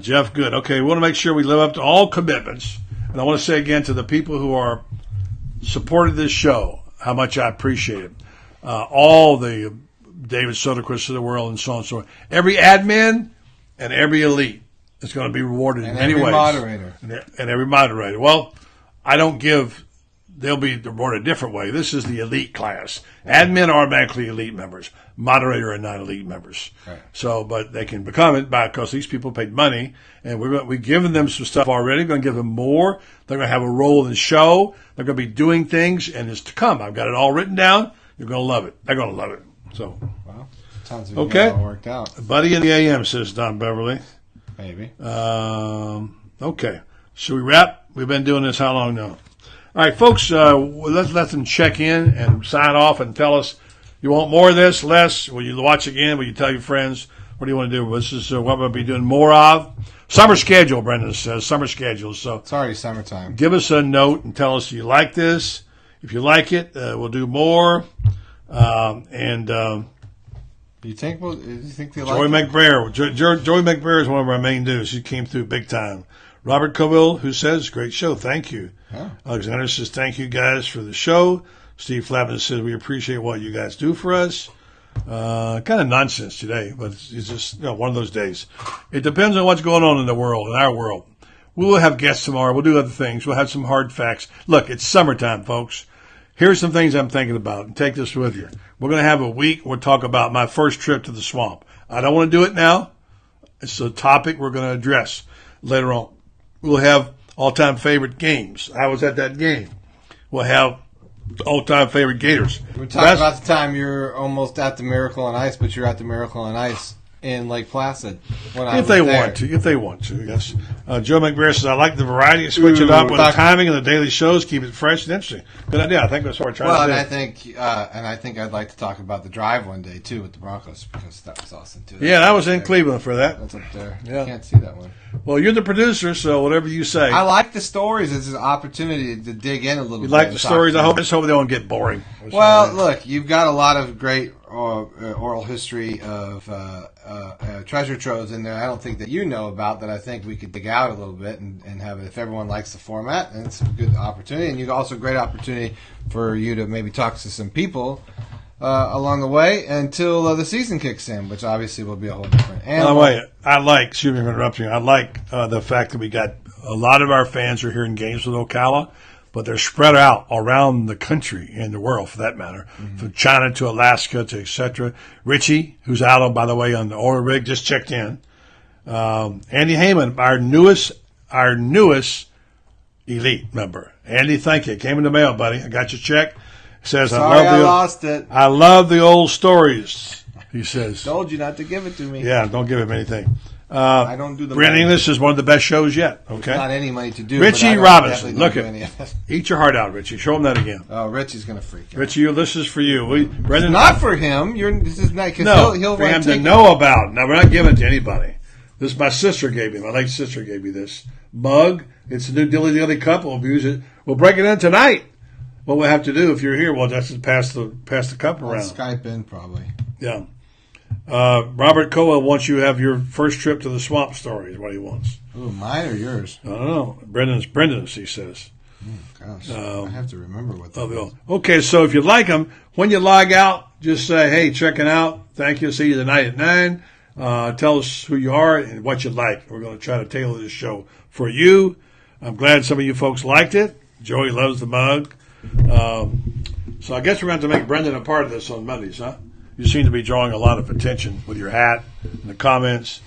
Jeff, good. Okay, we want to make sure we live up to all commitments. And I want to say again to the people who are supported this show, how much I appreciate it. All the David Soderquist of the world and so on and so on. Every admin and every elite is going to be rewarded in many ways.
Moderator.
And every moderator. Well, I don't give... They'll be rewarded a different way. This is the elite class. Admin are automatically elite members. Moderator are not elite members.
Right.
So, but they can become it because these people paid money, and we've given them some stuff already. We're going to give them more. They're going to have a role in the show. They're going to be doing things, and it's to come. I've got it all written down. You're going to love it. They're going to love it. So,
wow. Sounds like it all worked out.
Buddy in the AM, says Don Beverly.
Maybe.
Okay. Should we wrap? We've been doing this how long now? All right, folks, let's let them check in and sign off and tell us, you want more of this, less? Will you watch again? Will you tell your friends? What do you want to do? This is what we'll be doing more of. Summer schedule, Brendan says. Summer schedule. So
it's already summertime.
Give us a note and tell us you like this. If you like it, we'll do more.
Do you think they like
Joey McBrayer. Joey McBrayer is one of our main dudes. He came through big time. Robert Coville, who says, great show, thank you.
Oh.
Alexander says, thank you guys for the show. Steve Flappin says, we appreciate what you guys do for us. Kind of nonsense today, but it's just one of those days. It depends on what's going on in the world, in our world. We will have guests tomorrow. We'll do other things. We'll have some hard facts. Look, it's summertime, folks. Here's some things I'm thinking about, and take this with you. We're going to have a week. We'll talk about my first trip to the swamp. I don't want to do it now. It's a topic we're going to address later on. We'll have all-time favorite games. I was at that game. We'll have All-time favorite Gators.
We're talking about the time you're almost at the Miracle on Ice, but you're at the Miracle on Ice in Lake Placid.
If they want to, yes. Joe McBrayer says, I like the variety, switch it up with the timing of the daily shows, keep it fresh and interesting. Good idea. I think that's what we're trying to do.
I think I'd like to talk about the drive one day, too, with the Broncos, because that was awesome, too.
Yeah, that was in Cleveland for that.
That's up there.
Yeah.
You can't see that one.
Well, you're the producer, so whatever you say.
I like the stories. It's an opportunity to dig in a little bit.
You like the stories? I just hope they don't get boring.
Well, look, you've got a lot of great oral history of treasure troves in there I don't think that you know about that I think we could dig out a little bit and have it if everyone likes the format, and it's a good opportunity. And you also a great opportunity for you to maybe talk to some people along the way until the season kicks in, which obviously will be a whole different animal.
By the way, excuse me for interrupting you, I like the fact that we got a lot of our fans are here in Gainesville, Ocala, but they're spread out around the country and the world, for that matter, from China to Alaska to etc. Richie, who's out on, by the way, on the oil rig, just checked in. Andy Heyman, our newest elite member. Andy, thank you. It came in the mail, buddy. I got your check. He says,
I lost it.
I love the old stories, he says.
Told you not to give it to me.
Yeah, don't give him anything. I
don't do the
Brand
money.
English is one of the best shows yet. Okay,
not any money to do.
Richie
but
Robinson, look at eat your heart out, Richie. Show him that again.
Oh, Richie's gonna freak out.
Richie, this is for you.
Brendan, not for him. This is not.
No,
he'll
for him to know about. Now we're not giving it to anybody. This my sister gave me. My late sister gave me this mug. It's a new Dilly Dilly cup. We'll use it. We'll break it in tonight. What we'll have to do if you're here, we'll just pass the cup around.
Skype in probably.
Yeah. Robert Coa wants you to have your first trip to the swamp story is what he wants.
Ooh, mine or yours?
I don't know. Brendan's, he says.
Gosh, I have to remember what that is.
Okay, so if you like them, when you log out, just say, hey, checking out. Thank you. See you tonight at 9. Tell us who you are and what you like. We're going to try to tailor this show for you. I'm glad some of you folks liked it. Joey loves the mug. So I guess we're going to have to make Brendan a part of this on Mondays, huh? You seem to be drawing a lot of attention with your hat and the comments.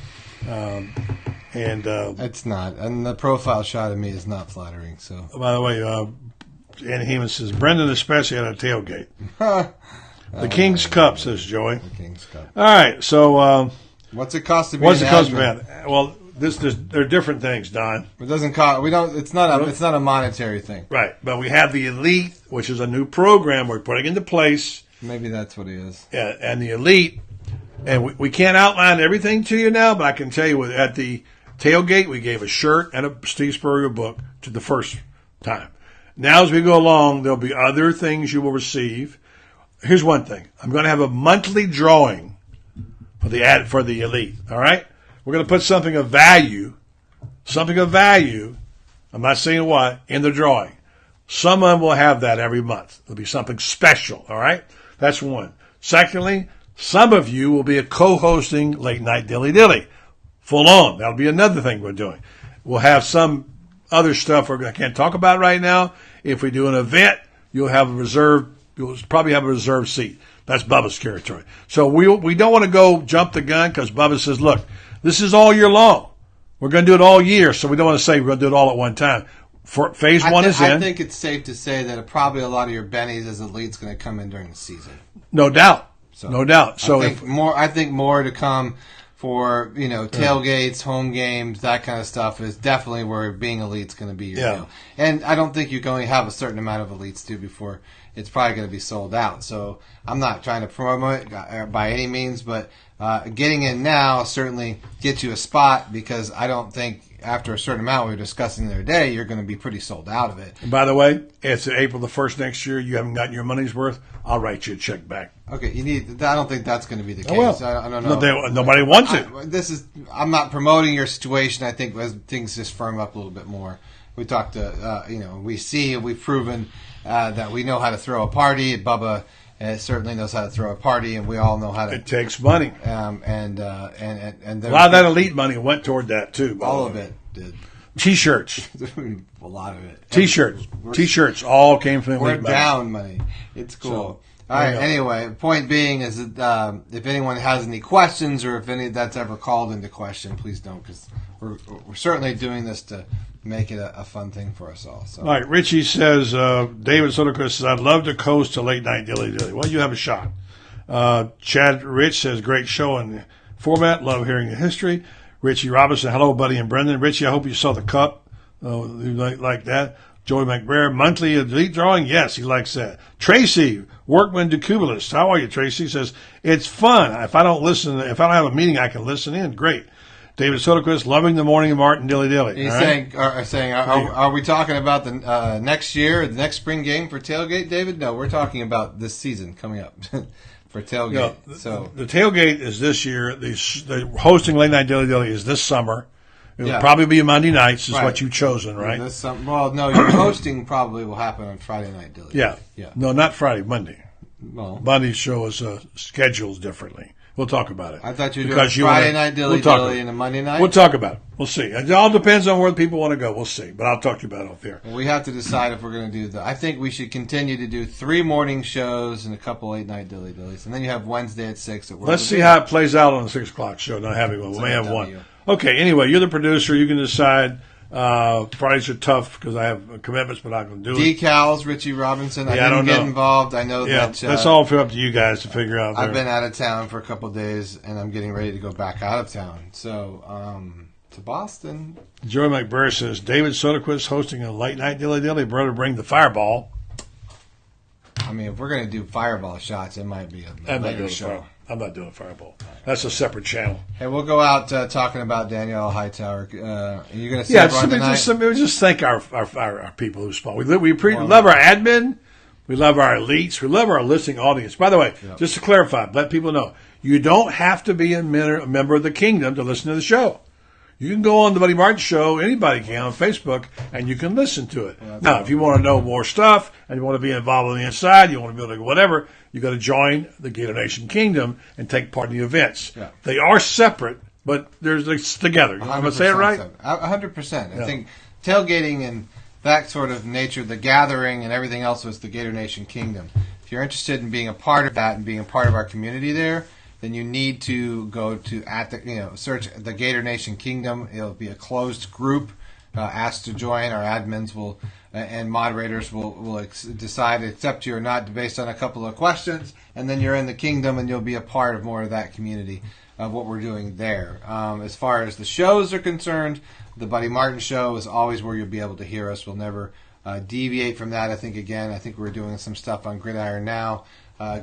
It's not. And the profile shot of me is not flattering. So,
by the way, Andy Heyman says, Brendan especially at a tailgate. The King's Cup, says Joey.
The King's Cup.
All right, so...
what's it cost to be
What's it cost to be? Well, there are different things, Don.
It doesn't cost. We don't. It's not a monetary thing.
Right, but we have the Elite, which is a new program we're putting into place.
Maybe that's what it is.
Yeah, and the Elite, and we can't outline everything to you now, but I can tell you at the tailgate, we gave a shirt and a Steve Spurrier book to the first time. Now, as we go along, there'll be other things you will receive. Here's one thing. I'm going to have a monthly drawing for the Elite, all right? We're going to put something of value, I'm not saying what, in the drawing. Someone will have that every month. It'll be something special, all right? That's one. Secondly, some of you will be co-hosting Late Night Dilly Dilly. Full on. That'll be another thing we're doing. We'll have some other stuff I can't talk about right now. If we do an event, you'll probably have a reserved seat. That's Bubba's territory. So we don't want to go jump the gun because Bubba says, look, this is all year long. We're going to do it all year, so we don't want to say we're going to do it all at one time. Phase one is in.
I think it's safe to say that probably a lot of your bennies as Elite's going to come in during the season.
No doubt. No doubt. So
I think more to come for tailgates, home games, that kind of stuff is definitely where being Elite's going to be your deal. And I don't think you can only have a certain amount of Elites too before it's probably going to be sold out. So I'm not trying to promote it by any means, but getting in now certainly gets you a spot because I don't think after a certain amount we were discussing the other day, you're going to be pretty sold out of it.
And by the way, it's April the 1st next year. You haven't gotten your money's worth. I'll write you a check back.
Okay, I don't think that's going to be the case.
Oh, well.
I don't know.
Nobody wants it.
I'm not promoting your situation. I think as things just firm up a little bit more. We talked to, we've proven that we know how to throw a party. Bubba certainly knows how to throw a party, and we all know how to.
It takes money.
And
a lot of that Elite money went toward that too.
All of it did.
T-shirts.
A lot of it.
T-shirts all came from
We're
Elite
down money. It's cool. All right. Anyway, the point being is that if anyone has any questions or if any that's ever called into question, please don't, because we're certainly doing this to make it a fun thing for us all. So.
All right, Richie says, David Soderquist says, I'd love to coast a late night dilly dilly. Well, you have a shot. Chad Rich says, great show and format. Love hearing the history. Richie Robinson, hello, buddy and Brendan. Richie, I hope you saw the cup. You like that. Joey McBrayer, monthly elite drawing. Yes, he likes that. Tracy, Workman Decubalist. How are you, Tracy? Says, it's fun. If I don't have a meeting, I can listen in. Great. David Soderquist, loving the morning of Martin Dilly Dilly.
He's saying, are we talking about the next year, the next spring game for tailgate, David? No, we're talking about this season coming up for tailgate.
The tailgate is this year. The hosting late night Dilly Dilly is this summer. It'll probably be Monday nights, is what you've chosen, right?
Well, no, your hosting probably will happen on Friday night Dilly.
Yeah. No, not Friday, Monday. Well, Monday's show is scheduled differently. We'll talk about it.
I thought you were doing Friday night Dilly Dilly and a Monday night?
We'll talk about it. We'll see. It all depends on where people want to go. We'll see. But I'll talk to you about it off there.
Well, we have to decide if we're going to do that. I think we should continue to do 3 morning shows and a couple late night Dilly Dillies. And then you have Wednesday at 6 at World
Let's see how it plays out on the 6 o'clock show. Not having one. We may have one. Okay, anyway, you're the producer. You can decide. Fridays are tough because I have commitments, but I can do it.
Decals, Richie Robinson. I didn't get involved. I know that.
That's all up to you guys to figure out.
I've been out of town for a couple of days, and I'm getting ready to go back out of town. So, to Boston.
Joey McBurr says, David Soderquist hosting a late night Dilly Dilly. Brother, bring the fireball.
I mean, if we're going to do fireball shots, it might be a later show.
I'm not doing Fireball. That's a separate channel.
Hey, we'll go out talking about Danielle Hightower. Are you going to say
just thank our people who sponsor. We love our admin. We love our elites. We love our listening audience. By the way, just to clarify, let people know, you don't have to be a member of the kingdom to listen to the show. You can go on the Buddy Martin Show, anybody can, on Facebook, and you can listen to it. Now, if you want to know more stuff and you want to be involved on the inside, you want to be able to whatever, you got to join the Gator Nation Kingdom and take part in the events. Yeah. They are separate, but it's together. I'm going to say it right?
100%. I think tailgating and that sort of nature, the gathering and everything else was the Gator Nation Kingdom. If you're interested in being a part of that and being a part of our community there, then you need to go to search the Gator Nation Kingdom. It'll be a closed group. Ask to join. Our admins will and moderators will decide to accept you or not based on a couple of questions, and then you're in the kingdom and you'll be a part of more of that community of what we're doing there. As far as the shows are concerned, the Buddy Martin Show is always where you'll be able to hear us. We'll never deviate from that. I think we're doing some stuff on Gridiron now.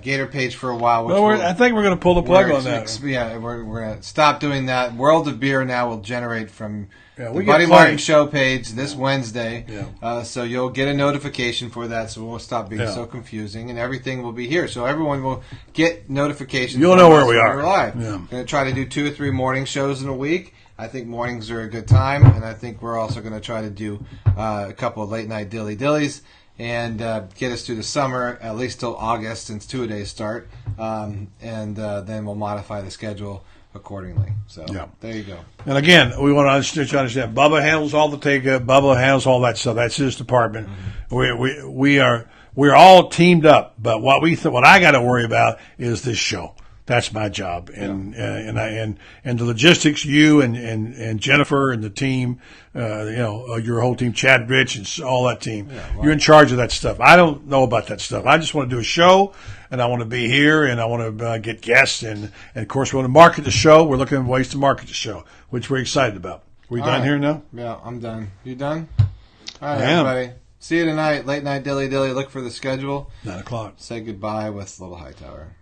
Gator page for a while.
I think we're going to pull the plug on that.
We're going to stop doing that. World of Beer now will generate from the Buddy Martin Show page this Wednesday. Yeah. So you'll get a notification for that, so we'll stop being so confusing, and everything will be here. So everyone will get notifications.
You'll know where we are.
We're live. Yeah. I'm going to try to do 2 or 3 morning shows in a week. I think mornings are a good time, and I think we're also going to try to do a couple of late night Dilly Dillies. And get us through the summer, at least till August, since 2-a-days start. And then we'll modify the schedule accordingly. So there you go.
And again, we want to understand, Bubba handles all the takeout. Bubba handles all that stuff. That's his department. Mm-hmm. We're all teamed up. But what I got to worry about is this show. That's my job, and the logistics. You and Jennifer and the team, your whole team, Chad, Rich, and all that team. Yeah, well, you're in charge of that stuff. I don't know about that stuff. I just want to do a show, and I want to be here, and I want to get guests, and of course we want to market the show. We're looking at ways to market the show, which we're excited about. We done here now?
Yeah, I'm done. You done? All right, everybody. See you tonight. Late night Dilly Dilly. Look for the schedule.
9 o'clock.
Say goodbye with Little Hightower.